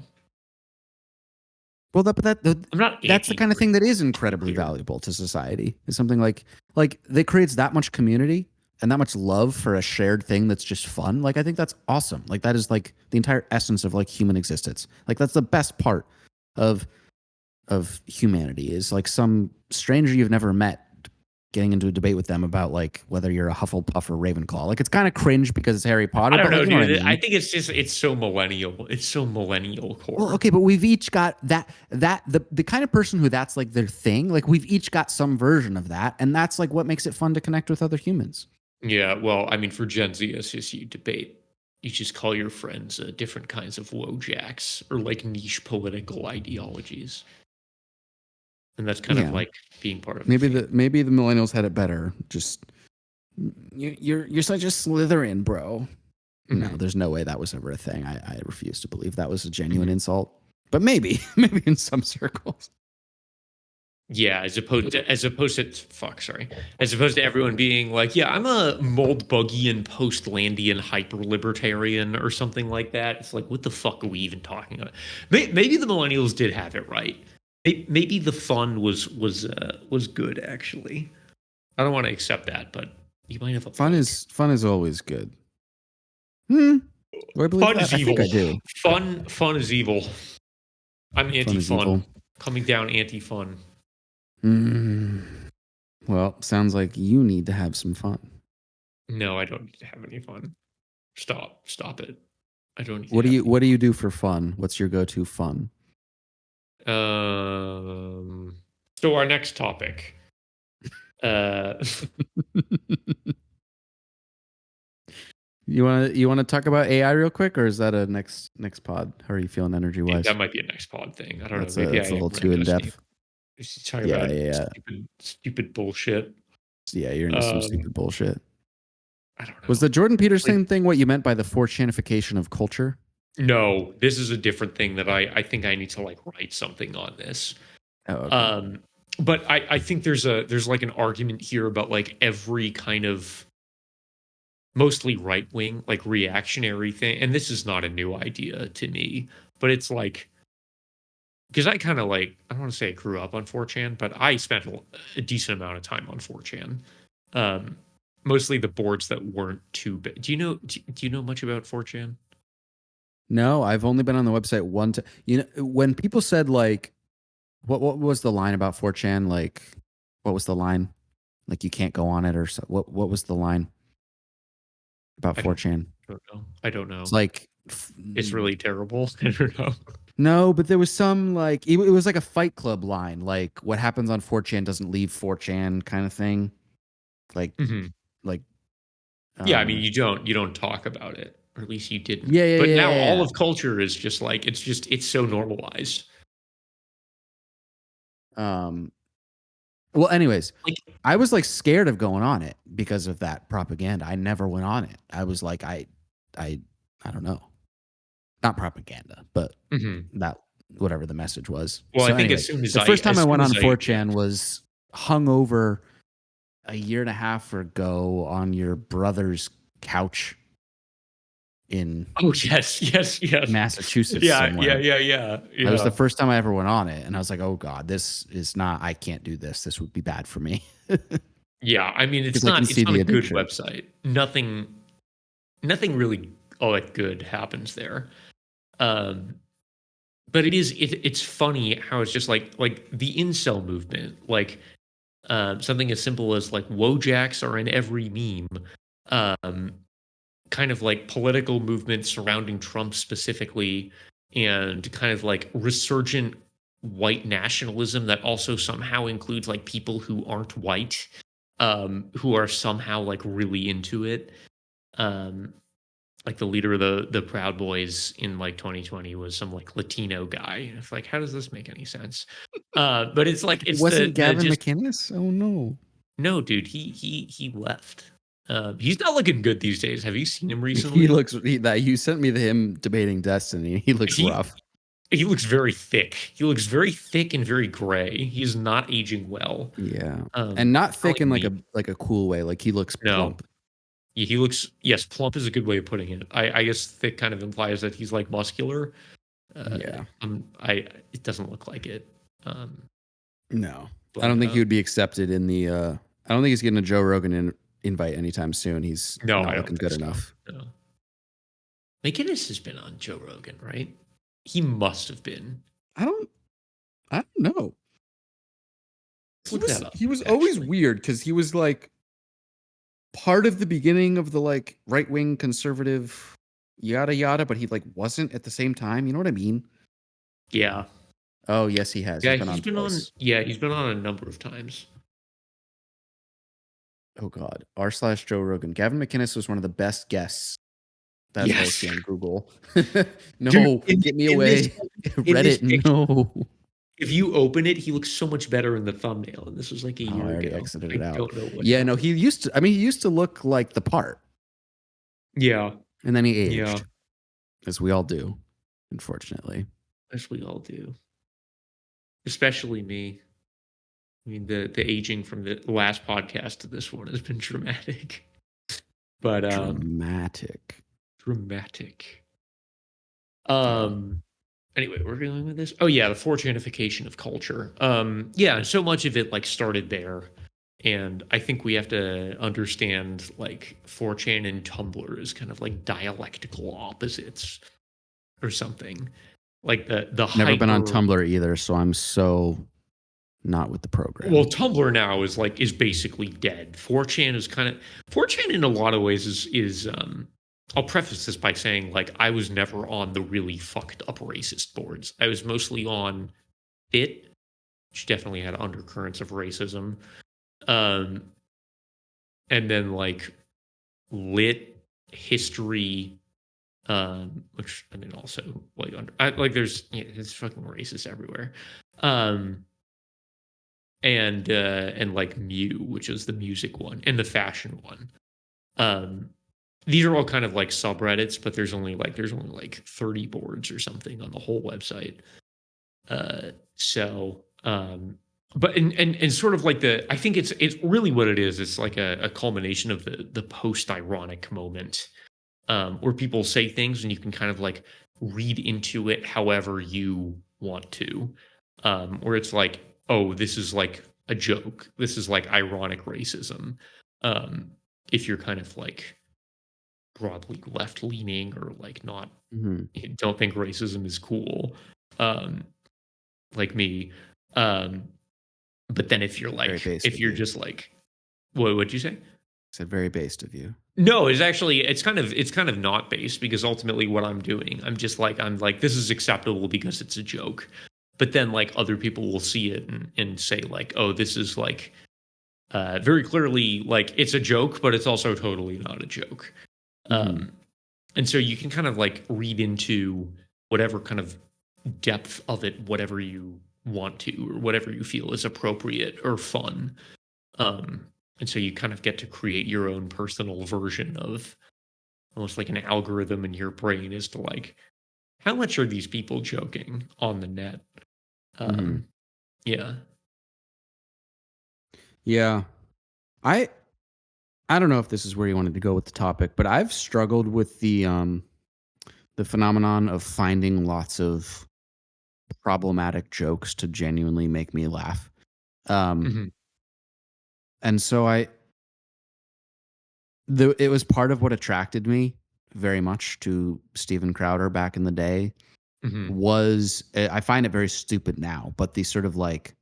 well that but I'm not that's the kind of anti-free. thing that is To be incredibly clear. valuable to society. Is something like that creates that much community and that much love for a shared thing that's just fun. Like I think that's awesome. Like that is like the entire essence of like human existence. Like that's the best part of humanity is like some stranger you've never met getting into a debate with them about like whether you're a Hufflepuff or Ravenclaw. Like it's kind of cringe because it's Harry Potter, I don't but like know, you know what I dude. I mean. think it's just it's so millennial. It's so millennial Well, core. okay, but we've each got the kind of person who that's like their thing. Like we've each got some version of that, and that's like what makes it fun to connect with other humans. Yeah, well, I mean, for Gen Z, it's just you debate. You just call your friends different kinds of wojacks or like niche political ideologies, and that's kind of Yeah, like being part of the fan. maybe the millennials had it better. Just you're such a Slytherin, bro. No, Mhm, there's no way that was ever a thing. I refuse to believe that was a genuine mhm. insult. but maybe in some circles. Yeah, as opposed to everyone being like, yeah, I'm a mold buggy and post-landian hyper libertarian or something like that. It's like, what the fuck are we even talking about? Maybe the millennials did have it right. Maybe the fun was good actually. I don't want to accept that, but you might have a Fun point. is always good. Do I believe Fun that? is I think evil. I do. Fun is evil. I'm Fun is evil. anti-fun. Coming down anti-fun. Well, sounds like you need to have some fun. No, I don't need to have any fun. Stop it. I don't need What do you do for fun? What's your go-to fun? So our next topic. You want to talk about AI real quick, or is that a next pod? How are you feeling energy wise? That might be a next pod thing. I don't know. Maybe Maybe a little too in depth. Talking about stupid bullshit. Yeah, you're into some stupid bullshit. I don't know. Was the Jordan Peterson thing what you meant by the 4chanification of culture? No, this is a different thing that I think I need to like write something on this. Oh, okay. But I think there's like an argument here about like every kind of mostly right wing, like reactionary thing. And this is not a new idea to me, but it's like, because I kind of like, I don't want to say I grew up on 4chan, but I spent a decent amount of time on 4chan. Mostly the boards that weren't too big. Do you know much about 4chan? No, I've only been on the website one time. You know, when people said like, what was the line about 4chan? Like, what was the line? Like you can't go on it, or so, what was the line about 4chan? I don't know. It's like it's really terrible. I don't know. No, but there was some like it was like a Fight Club line, like what happens on 4chan doesn't leave 4chan kind of thing. Like yeah, I mean you don't talk about it, or at least you didn't. Yeah, but now all of culture is just like it's so normalized. Well, anyways, like I was like scared of going on it because of that propaganda. I never went on it. I was like, I don't know, not propaganda, but that whatever the message was. Well, so I think anyway, as soon as the first time I went on 4chan was hungover a year and a half ago on your brother's couch in yes Massachusetts. Yeah. That was the first time I ever went on it, and I was like, oh god, this is not, I can't do this would be bad for me. Yeah, I mean it's not a good website. Nothing really all that good happens there. But it's funny how it's just like the incel movement, like something as simple as like Wojaks are in every meme. Kind of like political movements surrounding Trump specifically, and kind of like resurgent white nationalism that also somehow includes like people who aren't white, who are somehow like really into it. Like the leader of the Proud Boys in like 2020 was some like Latino guy. It's like, how does this make any sense? But it's like it's wasn't Gavin McInnes? Oh no, dude, he left. He's not looking good these days. Have you seen him recently? You sent me him debating Destiny. He looks rough. He looks very thick. He looks very thick and very gray. He's not aging well. Yeah, and not thick in like a cool way. Like he looks plump. Yeah, he looks. Yes, plump is a good way of putting it. I guess thick kind of implies that he's like muscular. Yeah. It doesn't look like it. No, I don't think he would be accepted in the. I don't think he's getting a Joe Rogan invite anytime soon. He's not looking good enough. No. McInnes has been on Joe Rogan, right? He must have been. I don't know. He was always weird because he was like part of the beginning of the like right wing conservative yada yada, but he like wasn't at the same time. You know what I mean? Yeah. Oh yes, he has. Yeah, he's been on. Yeah, he's been on a number of times. Oh God, r/Joe Rogan. Gavin McInnes was one of the best guests. That's what I see on Google. No, dude, get me away. Reddit, no. If you open it, he looks so much better in the thumbnail, and this was like a year ago. I already exited it out. Don't know what no, he used to. I mean, he used to look like the part. Yeah, and then he aged, as we all do, unfortunately. as we all do, especially me. I mean, the aging from the last podcast to this one has been dramatic, but Dramatic. dramatic. Yeah. Anyway, we're dealing with this. Oh yeah, the 4chanification of culture. Yeah, and so much of it like started there. And I think we have to understand like 4chan and Tumblr as kind of like dialectical opposites or something. Like the Never been on hyper Tumblr either, so I'm so not with the well, program. Tumblr now is basically dead. 4chan is kind of 4chan in a lot of ways is I'll preface this by saying like I was never on the really fucked up racist boards. I was mostly on it, which definitely had undercurrents of racism. Um and then like lit history, which I mean also like there's it's fucking racist everywhere. Um and like Mew, which is the music one, and the fashion one. Um, these are all kind of like subreddits, but there's only like 30 boards or something on the whole website. So but and sort of like I think it's really what it is. It's like a culmination of the post ironic moment, where people say things and you can kind of like read into it however you want to, where it's like, oh, this is like a joke. This is like ironic racism. Um, if you're kind of like broadly left leaning or like not, Mhm. don't think racism is cool, um, like me. Um, but then Very based if of you're you. just like, what would you say? Said very based of you. No, it's kind of not based because ultimately what I'm like this is acceptable because it's a joke. But then like other people will see it and say like, oh, this is like very clearly like it's a joke, but it's also totally not a joke. Mhm. Um and so you can kind of like read into whatever kind of depth of it, whatever you want to, or whatever you feel is appropriate or fun. And so you kind of get to create your own personal version of almost like an algorithm in your brain as to like how much are these people joking on the net. Mhm. Um, yeah. Yeah. I I don't know if this is where you wanted to go with the topic, but I've struggled with the phenomenon of finding lots of problematic jokes to genuinely make me laugh. Um, Hmm. and so it was part of what attracted me very much to Steven Crowder back in the day Hmm. was I find it very stupid now, but the sort of like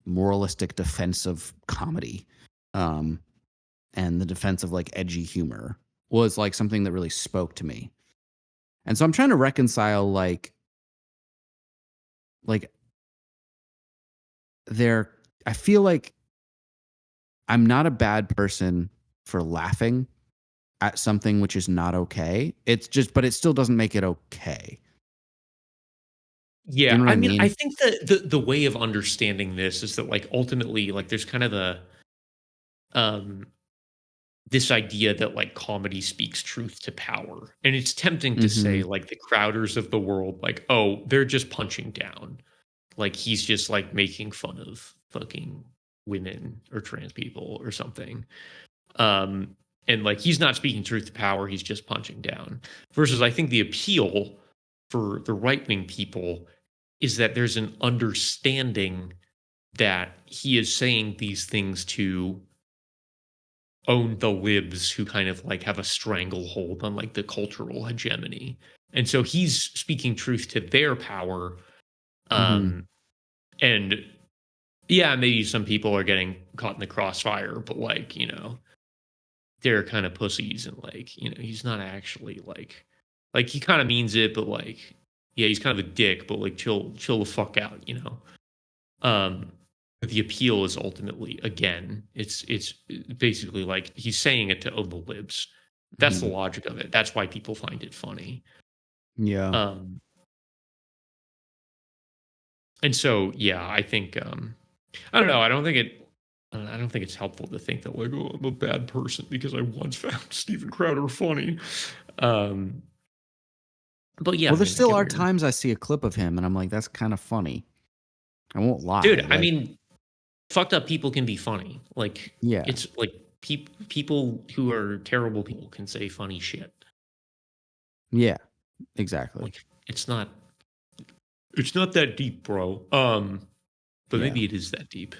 moralistic defense of comedy, um, and the defense of like edgy humor was like something that really spoke to me. And so I'm trying to reconcile like there I feel like I'm not a bad person for laughing at something which is not okay. It's just but it still doesn't make it okay. Do you Yeah. know what I I mean, I mean? think that the way of understanding this is that like ultimately, like there's kind of um this idea that like comedy speaks truth to power. And it's tempting to say Mhm. like the Crowders of the world, like, oh, they're just punching down. Like he's just like making fun of fucking women or trans people or something. Um, and like he's not speaking truth to power, he's just punching down. Versus I think the appeal for the right wing people is that there's an understanding that he is saying these things to own the libs who kind of like have a stranglehold on like the cultural hegemony. And so he's speaking truth to their power. Mhm. Um, and yeah, maybe some people are getting caught in the crossfire, but like, they're kind of pussies and like, he's not actually like he kind of means it, but like, yeah, he's kind of a dick, but like chill the fuck out. Um, but the appeal is ultimately again, it's basically like he's saying it to own the libs. That's the Mhm. logic of it. That's why people find it funny. Yeah. Um, and so yeah, I think I don't know. I don't think it's helpful to think that like, oh, I'm a bad person because I once found Steven Crowder funny. Um, But yeah, Well, I there mean, I still get are where you're, times I see a clip of him and I'm like, that's kind of funny. I won't lie. dude. I Like, mean, fucked up people can be funny. Like yeah, it's like people who are terrible people can say funny shit. yeah, exactly. Like it's not that deep, bro. But Yeah. maybe it is that deep.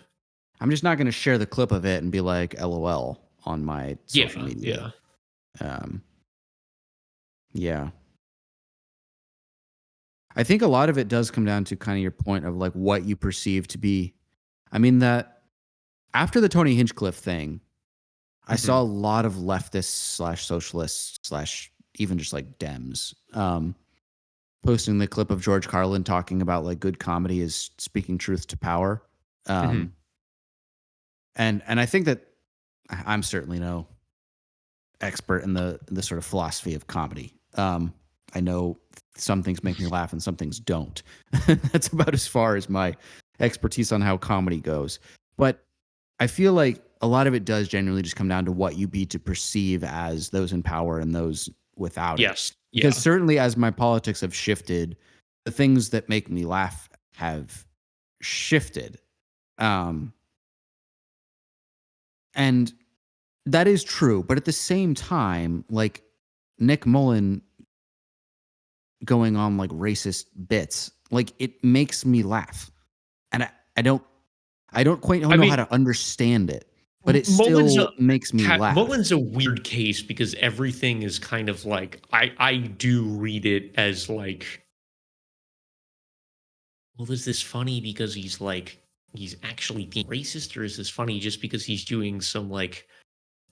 I'm just not going to share the clip of it and be like, LOL on my social Yeah, media. yeah. Um, yeah. I think a lot of it does come down to kind of your point of like what you perceive to be. I mean, that after the Tony Hinchcliffe thing, I Hmm. saw a lot of leftists slash socialists slash even just like Dems posting the clip of George Carlin talking about like good comedy is speaking truth to power. Hmm. Um, and I think that I'm certainly no expert in the sort of philosophy of comedy. I know some things make me laugh and some things don't. That's about as far as my expertise on how comedy goes. But I feel like a lot of it does genuinely just come down to what you be to perceive as those in power and those without it. Yes. Because Yeah. certainly as my politics have shifted, the things that make me laugh have shifted. Um, and that is true. But at the same time, like Nick Mullen going on like racist bits, like it makes me laugh. And I don't quite I know how mean, to understand it, but it Mullen's a still makes me laugh. Mullen's a weird case because everything is kind of like I do read it as like, well, is this funny because he's like he's actually being racist, or is this funny just because he's doing some like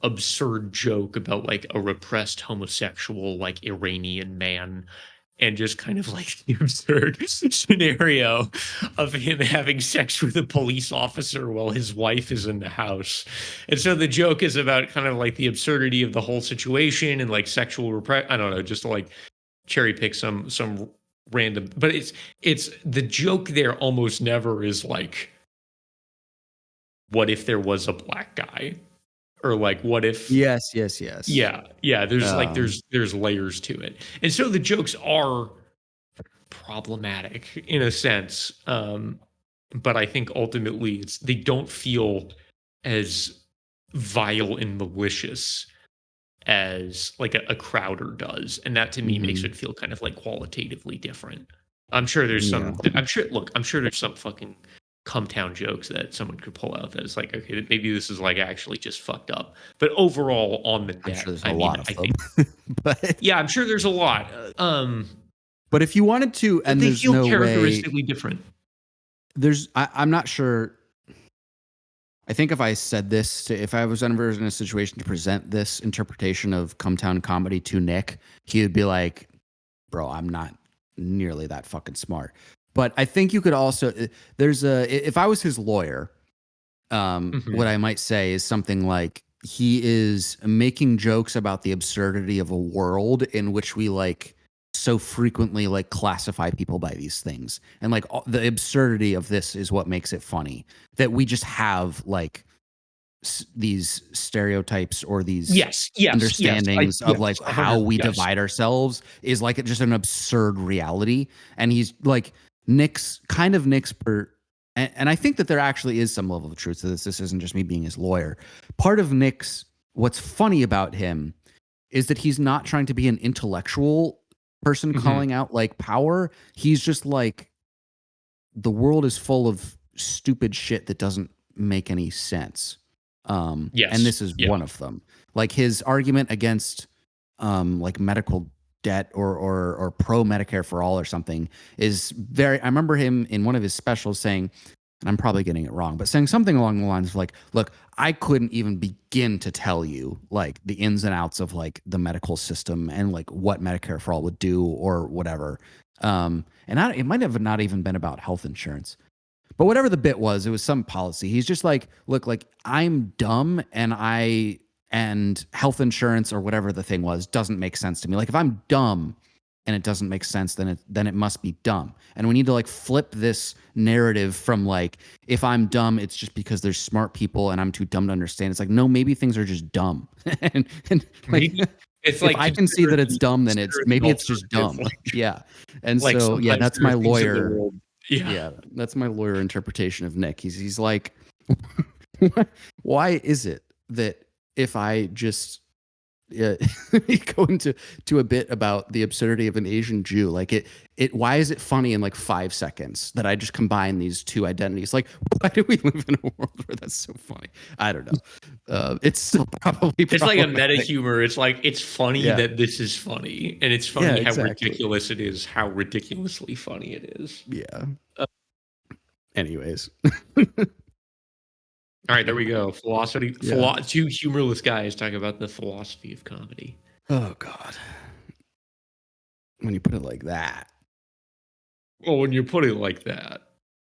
absurd joke about like a repressed homosexual like Iranian man and just kind of like the absurd scenario of him having sex with a police officer while his wife is in the house. And so the joke is about kind of like the absurdity of the whole situation and like sexual repress. I don't know, just to like cherry pick some random, but it's the joke there almost never is like, what if there was a black guy? Or like, what if Yes, yes, yes. yeah, yeah, there's like Um, there's layers to it. And so the jokes are problematic in a sense. But I think ultimately they don't feel as vile and malicious as like a Crowder does. And that to me makes mhm. it feel kind of like qualitatively different. I'm sure there's Yeah. some I'm sure there's some fucking come town jokes that someone could pull out that is like, okay, maybe this is like actually just fucked up. But overall on the I'm sure net, there's a I mean, lot of I them. think But yeah, I'm sure there's a lot. but if you wanted to, But and they there's feel no way, characteristically different. I'm not sure. I think if I said this, if I was ever in a situation to present this interpretation of Come Town Comedy to Nick, he would be like, bro, I'm not nearly that fucking smart. But I think you could also, if I was his lawyer, what Mhm. I might say is something like he is making jokes about the absurdity of a world in which we like so frequently like classify people by these things, and like the absurdity of this is what makes it funny, that we just have like these stereotypes or these Yes, yes, yes, understandings of like yes, how 100 we yes. divide ourselves is like just an absurd reality. And he's like Nick's per, and I think that there actually is some level of truth to this. This isn't just me being his lawyer. Part of Nick's, what's funny about him is that he's not trying to be an intellectual person Mhm. calling out like power. He's just like, the world is full of stupid shit that doesn't make any sense. And Yes, this is yeah. one of them. Like his argument against like medical debt or pro Medicare for all or something is very, I remember him in one of his specials saying, and I'm probably getting it wrong, but saying something along the lines of like, look, I couldn't even begin to tell you like the ins and outs of like the medical system and like what Medicare for all would do or whatever. It might have not even been about health insurance, but whatever the bit was, it was some policy. He's just like, look, like I'm dumb and health insurance or whatever the thing was doesn't make sense to me. Like if I'm dumb and it doesn't make sense, then it must be dumb. And we need to like flip this narrative from like, if I'm dumb, it's just because there's smart people and I'm too dumb to understand. It's like, no, maybe things are just dumb. and like, Maybe It's if like I can see that it's dumb, then consider it the maybe it's just alternative. dumb. Yeah. And Like so, yeah, sometimes that's there are my things in the lawyer. world. Yeah. Yeah, that's my lawyer interpretation of Nick. He's like, why is it that if I just uh, go into a bit about the absurdity of an Asian Jew, like why is it funny in like 5 seconds that I just combine these two identities? Like, why do we live in a world where that's so funny? I don't know. It's still probably It's like a meta problematic. humor. It's like it's funny Yeah. that this is funny, and it's Yeah, funny how exactly. ridiculous it is, how ridiculously funny it is. Yeah. Uh, Anyways. All right, there we go. Philosophy. Yeah. Two humorless guys talk about the philosophy of comedy. Oh God. When you put it like that. Well, when you put it like that,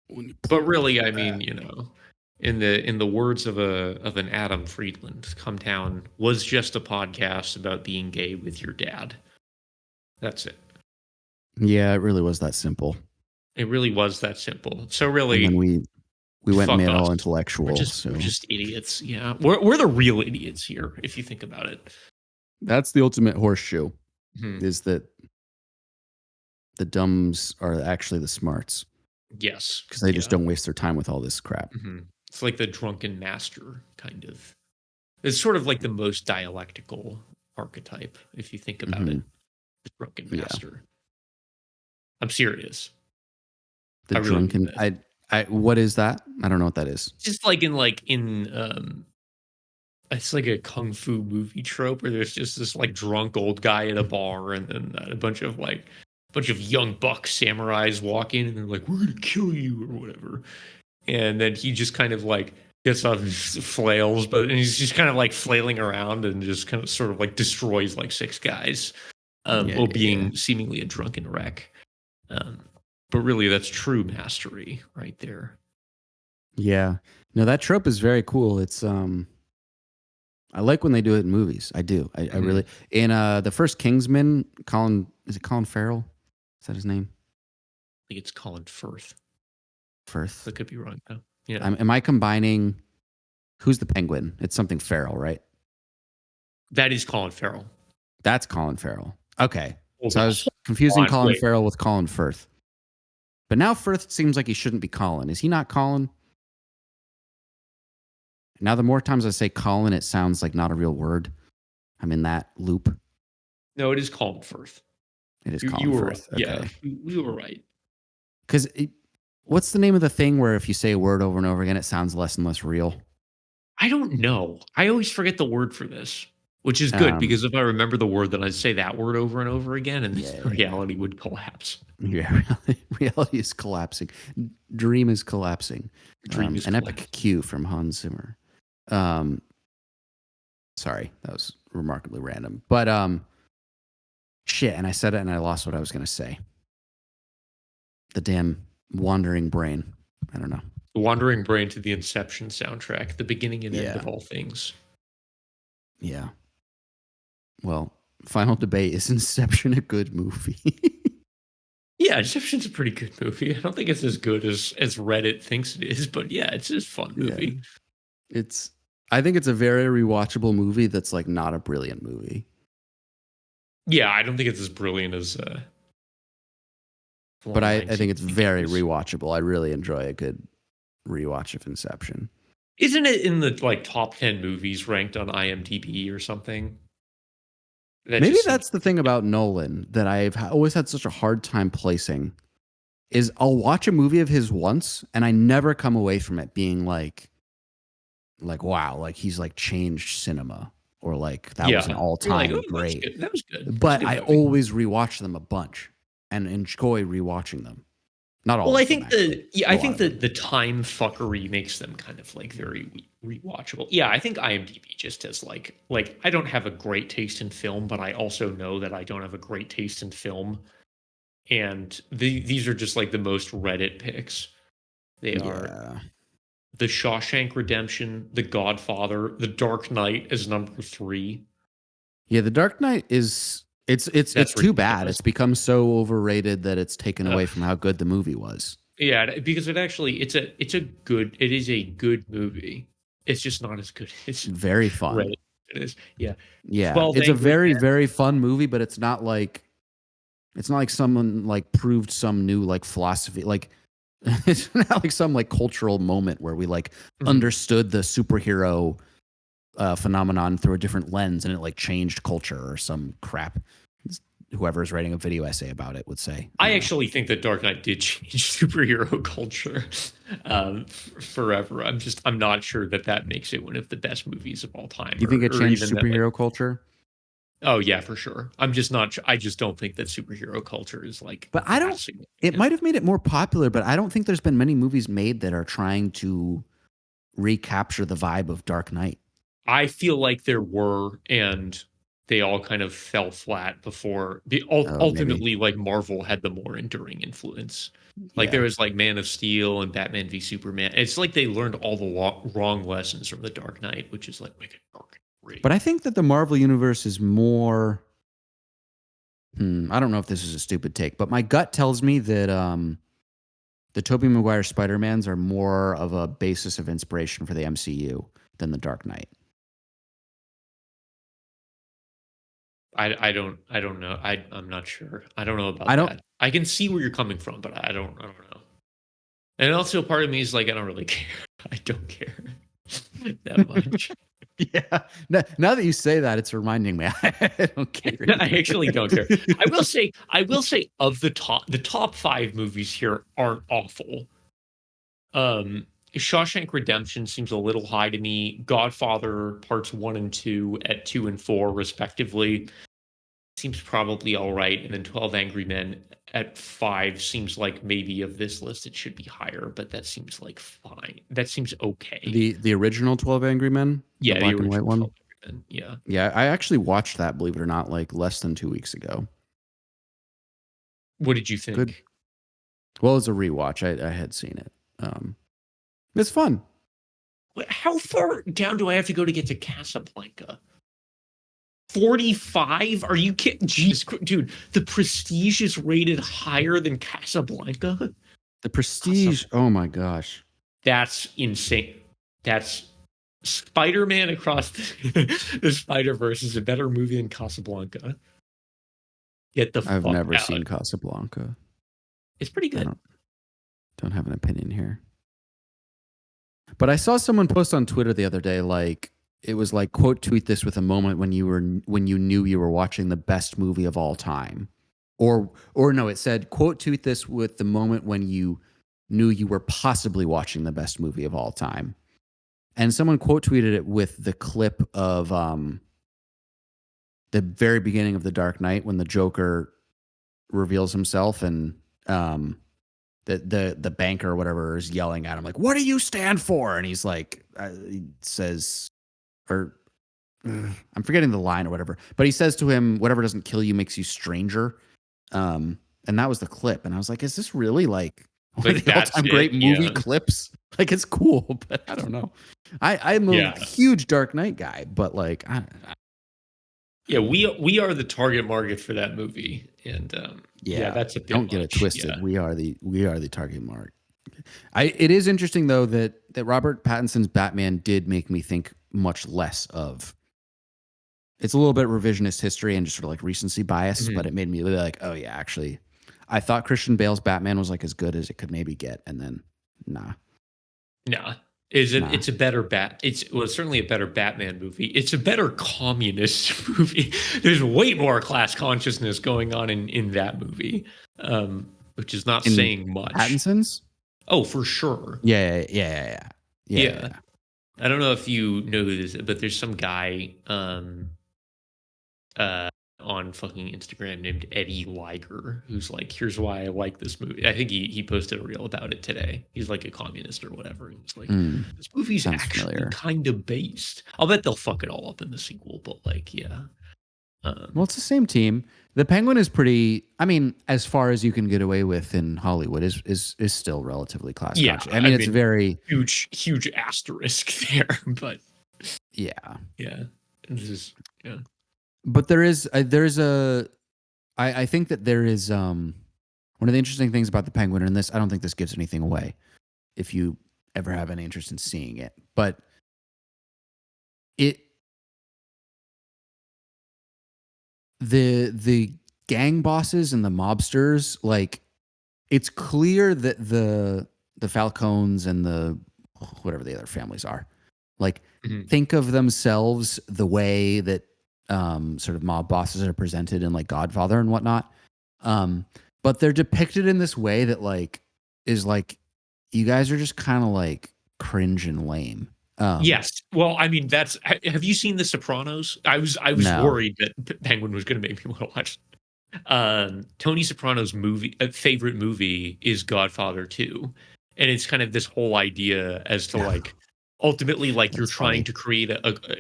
When you but put it really, like I mean, that. you know, in the words of an Adam Friedland, "Come Town" was just a podcast about being gay with your dad. That's it. Yeah, it really was that simple. It really was that simple. So And really, then we went and fuck made it us. all intellectual. We're just idiots. Yeah, we're the real idiots here, if you think about it. That's the ultimate horseshoe. Mhm. Is that the dumbs are actually the smarts Yes, because they just don't waste their time with all this crap. Mhm. It's like the drunken master kind of. It's sort of like the most dialectical archetype, if you think about it. The drunken Yeah. master. I'm serious. The I really mean drunken. this. I. What is that? I don't know what that is. Just like in it's like a kung fu movie trope where there's just this like drunk old guy at a bar, and then a bunch of young buck samurais walk in, and they're like, "We're gonna kill you" or whatever, and then he just kind of like gets off his flails, and he's just kind of like flailing around and just kind of sort of like destroys like 6 guys, while being seemingly a drunken wreck. But really, that's true mastery right there. Yeah. No, that trope is very cool. It's I like when they do it in movies. I do. I really in the first Kingsman, Colin Farrell? Is that his name? I think it's Colin Firth. Firth. That could be wrong though. Yeah. Am I combining? Who's the penguin? It's something Farrell, right? That is Colin Farrell. That's Colin Farrell. Okay. Well, So I was confusing Colin wait. Farrell with Colin Firth. But now Firth seems like he shouldn't be Colin. Is he not Colin? Now the more times I say Colin, it sounds like not a real word. I'm in that loop. No, it is Colin Firth. It is You Colin were Firth. right. Okay. Yeah, you were right. Because what's the name of the thing where if you say a word over and over again, it sounds less and less real? I don't know. I always forget the word for this, which is good because if I remember the word, then I'd say that word over and over again, and reality would collapse. Yeah, reality is collapsing. Dream is collapsing. An epic cue from Hans Zimmer. Sorry, that was remarkably random. But shit, and I said it and I lost what I was going to say. The damn wandering brain. I don't know. The wandering brain to the Inception soundtrack, the beginning and end of all things. Yeah. Well, final debate, is Inception a good movie? Yeah, Inception's a pretty good movie. I don't think it's as good as Reddit thinks it is, but yeah, it's a fun movie. Yeah. I think it's a very rewatchable movie that's like not a brilliant movie. Yeah, I don't think it's as brilliant as but I think it's very rewatchable. I really enjoy a good rewatch of Inception. Isn't it in the like top 10 movies ranked on IMDb or something? Maybe that's the thing about Nolan that I've always had such a hard time placing is I'll watch a movie of his once and I never come away from it being like wow, like he's like changed cinema or like that was an all-time great. That was good. But I always rewatch them a bunch and enjoy rewatching them. Not all. Well, I think the time fuckery makes them kind of like very rewatchable. Yeah, I think IMDb just has like I don't have a great taste in film, but I also know that I don't have a great taste in film. And these are just like the most Reddit picks. They are The Shawshank Redemption, The Godfather, The Dark Knight as number 3. Yeah, The Dark Knight is it's too bad. It's become so overrated that it's taken away from how good the movie was. Yeah, because it is a good movie. It's just not as good. It's very fun. It is. Yeah. Yeah, 12 it's a Angry very, Men. very fun movie, but it's not like someone like proved some new like philosophy. Like it's not like some like cultural moment where we like Mhm. understood the superhero phenomenon through a different lens and it like changed culture or some crap. Whoever is writing a video essay about it would say. I I don't know. actually think that Dark Knight did change superhero culture forever. I'm not sure that that makes it one of the best movies of all time, You think it or changed even that like, superhero culture? oh yeah, for sure. I'm just not. I just don't think that superhero culture is like But I that don't. It significant. might have made it more popular, but I don't think there's been many movies made that are trying to recapture the vibe of Dark Knight. I feel like there were, and they all kind of fell flat before Oh, maybe. ultimately like Marvel had the more enduring influence. Like there Yeah. was like Man of Steel and Batman v Superman. It's like they learned all the wrong lessons from the Dark Knight, which is like make it dark and But great. I think that the Marvel universe is more. I don't know if this is a stupid take, but my gut tells me that the Tobey Maguire Spider Mans are more of a basis of inspiration for the MCU than the Dark Knight. I don't know. I'm not sure. I don't know I about don't. that. I can see where you're coming from, but I don't know. And also part of me is like I don't really care. I don't care that much. Yeah. Now that you say that, it's reminding me. I don't care I actually don't care. either. I will say of the top 5 movies here aren't awful. Shawshank Redemption seems a little high to me. Godfather parts 1 and 2 at 2 and 4 respectively seems probably all right, and then 12 Angry Men at 5 seems like maybe of this list it should be higher, but that seems like fine. That seems okay. The original 12 Angry Men, the Yeah, the black and white original one. 12 Angry Men. Yeah. Yeah, I actually watched that, believe it or not, like less than 2 weeks ago. What did you Good. think? Well, it's a rewatch. I had seen it. It's fun. How far down do I have to go to get to Casablanca? 45? Are you kidding? Jesus, dude, The Prestige is rated higher than Casablanca. The Prestige. Casablanca. Oh my gosh. That's insane. That's Spider-Man Across the Spider-Verse is a better movie than Casablanca. Get the I've fuck never out. seen Casablanca. It's pretty I good. don't have an opinion here. But I saw someone post on Twitter the other day, like it was like quote tweet this with a moment when you knew you were watching the best movie of all time, or no, it said quote tweet this with the moment when you knew you were possibly watching the best movie of all time, and someone quote tweeted it with the clip of the very beginning of The Dark Knight when the Joker reveals himself and the banker or whatever is yelling at him like, "What do you stand for?" And he's like, he says, or I'm forgetting the line or whatever, but he says to him, "Whatever doesn't kill you makes you stranger." And that was the clip, and I was like, "Is this really like one Like of the that's all-time it. great movie Yeah. clips?" Like it's cool, but I don't know. I'm a Yeah. huge Dark Knight guy, but like I Yeah, don't know. we are the target market for that movie. And yeah, Yeah, that's a bit don't get it much. twisted. Yeah. We are the target market. It is interesting though that Robert Pattinson's Batman did make me think much less of. It's a little bit revisionist history and just sort of like recency bias, but Mhm. it made me really like, oh yeah, actually, I thought Christian Bale's Batman was like as good as it could maybe get, and then nah, Nah. Is it nah. it's a better it's well, it's certainly a better Batman movie. It's a better communist movie. There's way more class consciousness going on in that movie. Which is not In saying much. Pattinson's, Oh, for sure. yeah. Yeah. I don't know if you know who this is, but there's some guy uh on fucking Instagram named Eddie Liger who's like, here's why I like this movie. I think he posted a reel about it today. He's like a communist or whatever. And he's like, this movie's Sounds actually familiar. kind of based. I'll bet they'll fuck it all up in the sequel, but like, yeah. Well, it's the same team. The Penguin is pretty. I mean, as far as you can get away with in Hollywood, is still relatively class Yeah, conscious. I I mean, it's mean, very huge asterisk there, but yeah. yeah. This is yeah. But there's a I think that there is one of the interesting things about the Penguin, and this I don't think this gives anything away if you ever have any interest in seeing it, but it the gang bosses and the mobsters, like, it's clear that the Falcones and the whatever the other families are, like, Mhm. think of themselves the way that sort of mob bosses are presented in like Godfather and whatnot. But they're depicted in this way that like is like you guys are just kind of like cringe and lame. Yes. Well, I mean, have you seen The Sopranos? I was No. worried that Penguin was going to make me want to watch. Tony Soprano's favorite movie is Godfather 2. And it's kind of this whole idea as to like ultimately like That's funny.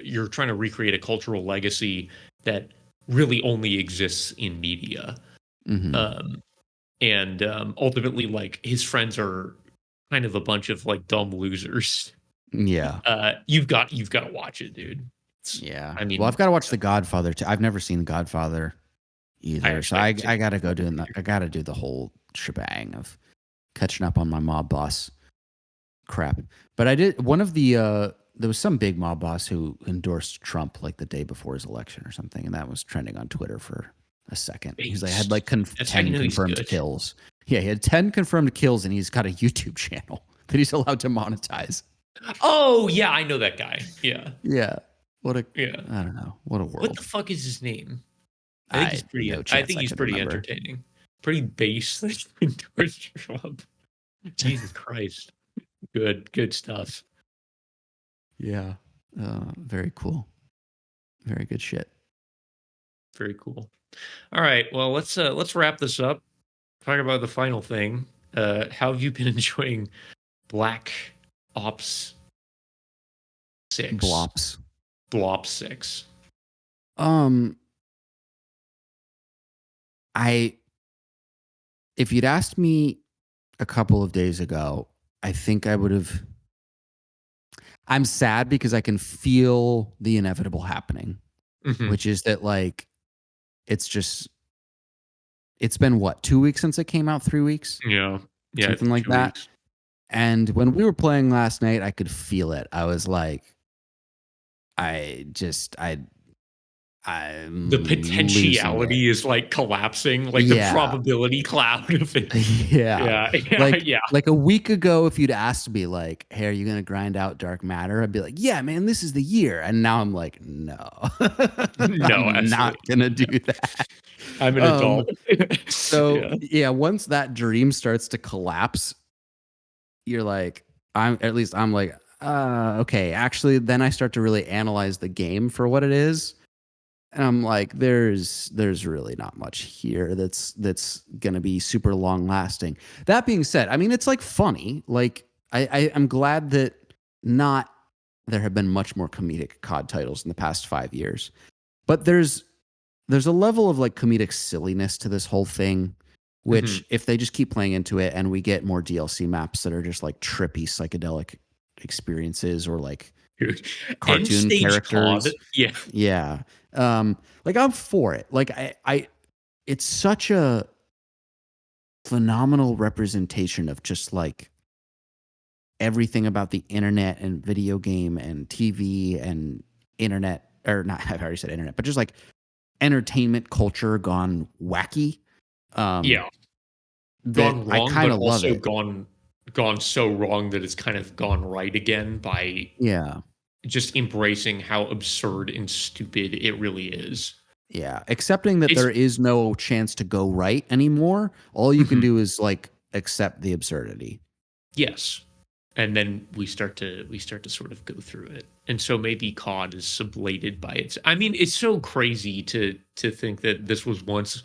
you're trying to recreate a cultural legacy that really only exists in media. Hmm. Um and ultimately like his friends are kind of a bunch of like dumb losers. Yeah. You've got to watch it, dude. Yeah. I Well, I've mean, got to watch The Godfather too. I've never seen The Godfather I either. So actually haven't seen I got to it go doing that. either. I got to do the whole shebang of catching up on my mob boss crap. But I did one of the there was some big mob boss who endorsed Trump like the day before his election or something, and that was trending on Twitter for a second. He's like had Based. like That's how you 10 know he's confirmed good. kills. Yeah, he had 10 confirmed kills, and he's got a YouTube channel that he's allowed to monetize. Oh yeah, I know that guy. Yeah, Yeah, what a yeah. I don't know what a What the world. fuck is his name? I no I chance think I he's could pretty remember. entertaining. Pretty base that he endorsed Trump. Jesus Christ. Good stuff. Yeah, very cool, very good shit. Very cool. All right. Well, let's wrap this up. Talk about the final thing. How have you been enjoying Black Ops 6? Blops. Blop 6. Um, I if you'd asked me a couple of days ago, I think I would have. I'm sad because I can feel the inevitable happening, Mhm. which is that like it's just it's been what 2 weeks since it came out, 3 weeks, Yeah. Yeah, I something think like 2 that. weeks. And when we were playing last night, I could feel it. I was like, The I'm losing it. potentiality is, like, collapsing, like, the Yeah. probability cloud of it. Yeah. Yeah, yeah, Like yeah. like a week ago, if you'd asked me like, "Hey, are you gonna grind out dark matter?" I'd be like, "Yeah, man, this is the year." And now I'm like, "No, No, I'm not absolutely gonna do not. that." I'm an Um, adult. so Yeah. yeah, once that dream starts to collapse, you're like, I'm like, okay. Actually, then I start to really analyze the game for what it is. And I'm like, there's really not much here that's gonna be super long lasting. That being said, I mean it's like funny. Like I'm glad that not there have been much more comedic COD titles in the past 5 years. But there's a level of like comedic silliness to this whole thing, Mhm. which if they just keep playing into it and we get more DLC maps that are just like trippy psychedelic experiences or like Dude, end cartoon stage COD. characters. Yeah. Yeah. Like I'm for it. Like I it's such a phenomenal representation of just like everything about the internet and video game and TV and internet or not I've already said internet, but just like entertainment culture gone wacky. Um Yeah. that Gone I wrong, kind but of love also it. gone so wrong that it's kind of gone right again by Yeah. just embracing how absurd and stupid it really is. Yeah. Accepting that It's there is no chance to go right anymore. All you can Mhm. do is like accept the absurdity. Yes. And then we start to sort of go through it. And so maybe COD is sublated by its I mean, it's so crazy to think that this was once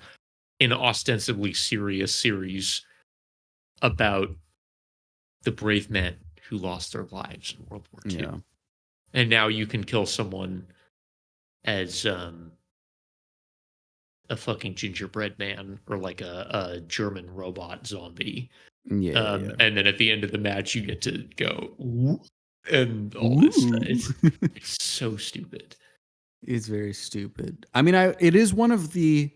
an ostensibly serious series about the brave men who lost their lives in World War II. Yeah. And now you can kill someone as a fucking gingerbread man or like a German robot zombie. Yeah, yeah. And then at the end of the match, you get to go "Ooh," and all this stuff. Ooh. It's so stupid. It's very stupid. I mean, it is one of the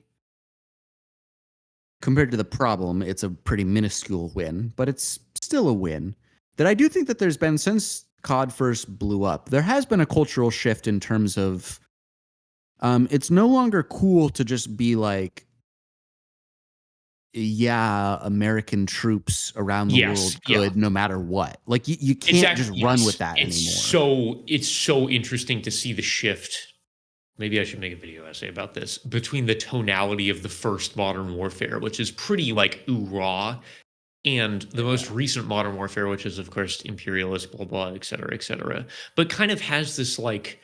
compared to the problem, it's a pretty minuscule win, but it's still a win. That I do think that there's been since COD first blew up, there has been a cultural shift in terms of It's no longer cool to just be like, yeah, American troops around the Yes, world yeah. good no matter what. Like you can't just Exactly. run with Yes. that It's anymore. so interesting to see the shift. Maybe I should make a video essay about this between the tonality of the first Modern Warfare, which is pretty like ooh raw, and the most Yeah. recent Modern Warfare, which is of course imperialist, blah blah, et cetera, but kind of has this like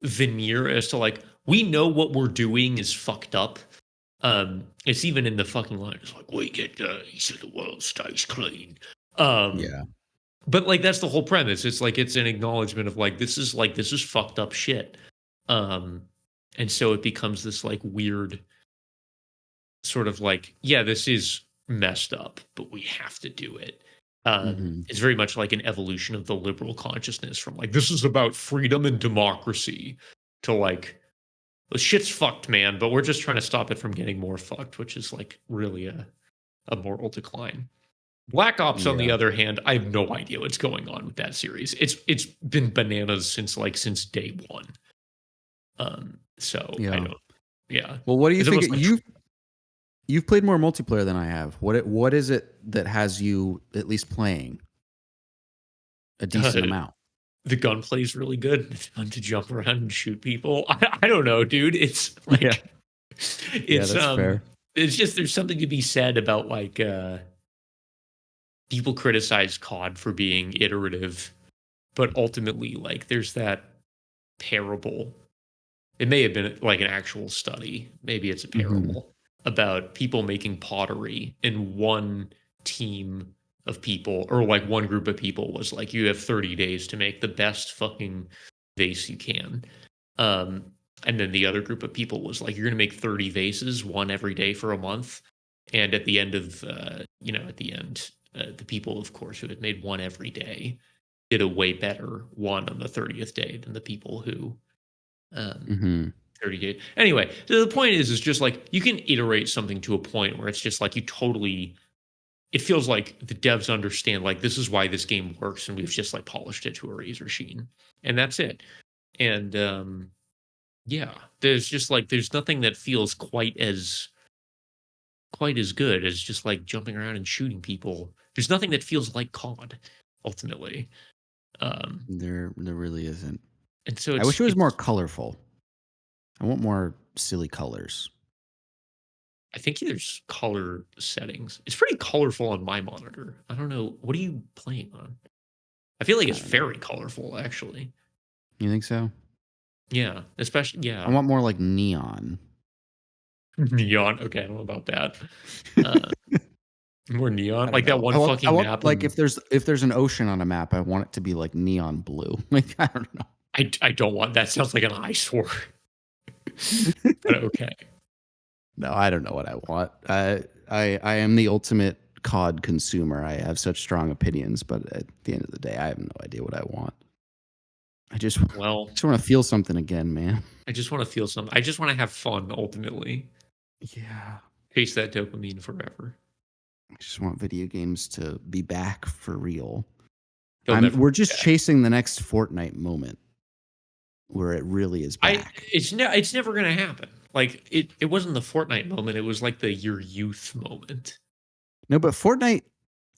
veneer as to like we know what we're doing is fucked up. It's even in the fucking line. It's like we get dirty so the world stays clean. Um, Yeah. but like that's the whole premise. It's like it's an acknowledgement of like this is fucked up shit. Um, and so it becomes this like weird sort of like, yeah, this is messed up, but we have to do it. Hmm. It's very much like an evolution of the liberal consciousness from like this is about freedom and democracy to like well, shit's fucked, man, but we're just trying to stop it from getting more fucked, which is like really a moral decline. Black Ops, on the Yeah. other hand, I have no idea what's going on with that series. It's been bananas since day one. So I Yeah. don't. Yeah, Well, what do you it's think? almost like You've played more multiplayer than I have. What is it that has you at least playing a decent amount? the gunplay is really good. It's fun to jump around and shoot people. I don't know, dude. It's Yeah. like Yeah, it's that's fair. it's just there's something to be said about like people criticize COD for being iterative, but ultimately like there's that parable. It may have been like an actual study. Maybe it's a Hmm. parable about people making pottery, and one team of people or like one group of people was like, you have 30 days to make the best fucking vase you can. Um, and then the other group of people was like, you're going to make 30 vases, one every day for a month. And at the end of, at the end, the people, of course, who had made one every day did a way better one on the 30th day than the people who um, Hmm. 30 days. Anyway, so the point is just like you can iterate something to a point where it's just like you totally, it feels like the devs understand like this is why this game works and we've just like polished it to a razor sheen. And that's it. And yeah, there's just like there's nothing that feels quite as good as just like jumping around and shooting people. There's nothing that feels like COD ultimately. Um There really isn't. and so I wish it was more it's colorful. I want more silly colors. I think there's color settings. It's pretty colorful on my monitor. I don't know. What are you playing on? I feel like I it's don't know. very colorful, actually. You think so? Yeah, especially I yeah, want more like neon. neon. Okay, I don't know about that. Uh, more neon, I don't like that know. one I fucking want map. like And if there's an ocean on a map, I want it to be like neon blue. Like I don't I don't want that. Sounds like an eyesore. know. But okay, No, I don't know what I want. I am the ultimate COD consumer. I have such strong opinions, but at the end of the day, I have no idea what I want. I well, just want to feel something again, man. I just want to feel something. I just want to have fun. Ultimately, Yeah. chase that dopamine forever. I just want video games to be back for real. They'll never We're be just back. chasing the next Fortnite moment where it really is back. It's never gonna happen. Like it wasn't the Fortnite moment. It was like the your youth moment. No, but Fortnite,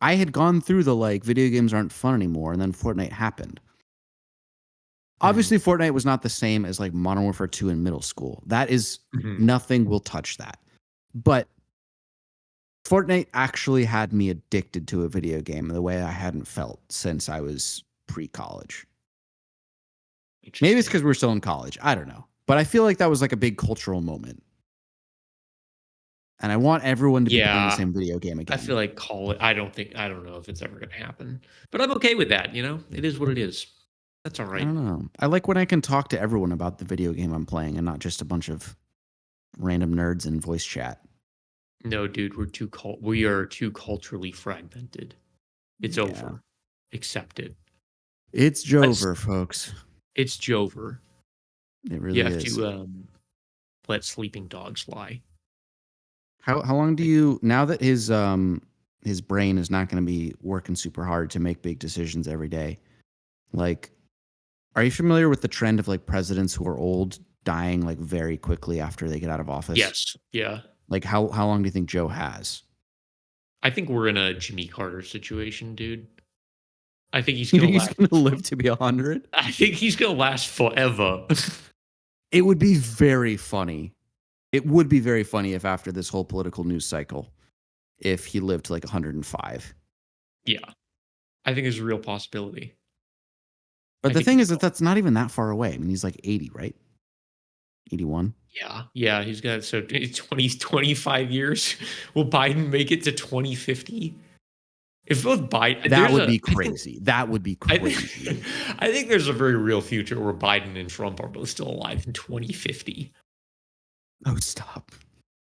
I had gone through the like video games aren't fun anymore, and then Fortnite happened. Mhm, Obviously, Fortnite was not the same as like Modern Warfare 2 in middle school. That is mhm. nothing will touch that. But Fortnite actually had me addicted to a video game in the way I hadn't felt since I was pre college. Maybe it's Interesting. because we're still in college. I don't know. But I feel like that was like a big cultural moment. And I want everyone to be playing the Yeah, same video game I again. feel like call it. I don't know if it's ever gonna happen, but I'm okay with that. It is what it is. That's all I right. don't know. I like when I can talk to everyone about the video game I'm playing and not just a bunch of random nerds in voice chat. No, dude, we are too culturally fragmented. It's Yeah. over. Accept it. It's Let's. Jover, folks. It's Jover. It You really have is. to let sleeping dogs lie. How long do Like, you now that his brain is not going to be working super hard to make big decisions every day? Like, are you familiar with the trend of like presidents who are old dying like very quickly after they get out of office? Yes. Yeah. Like how long do you think Joe has? I think we're in a Jimmy Carter situation, dude. I think he's You gonna think he's last. going to live to be 100? I think he's gonna last forever. It would be very funny. It would be very funny if after this whole political news cycle, if he lived to like 105. Yeah, I think there's a real possibility. But I the think thing he is that will. that's not even that far away. I mean, he's like 80, right? 81. Yeah, he's got 25 years. Will Biden make it to 2050? If both Biden, That there's would a, be crazy. That would be I crazy. think, I think there's a very real future where Biden and Trump are both still alive in 2050. Oh, stop.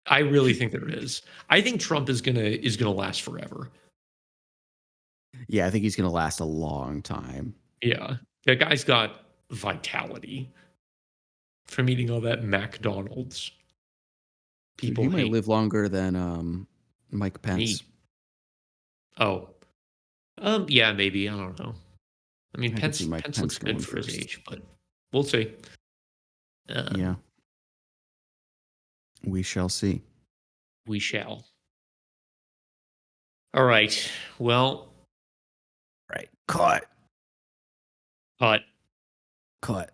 I really think there is. I think Trump is gonna last forever. Yeah, I think he's going to last a long time. Yeah, that guy's got vitality from eating all that McDonald's. Dude, he People might hate live longer than Mike me. Pence. Oh, yeah, maybe. I don't know. I mean, I could see Pence Mike Pence Pence looks good going for his first. age, but we'll see. Yeah, Um, we shall see. we shall. All right. Well, Right. Cut. but Cut.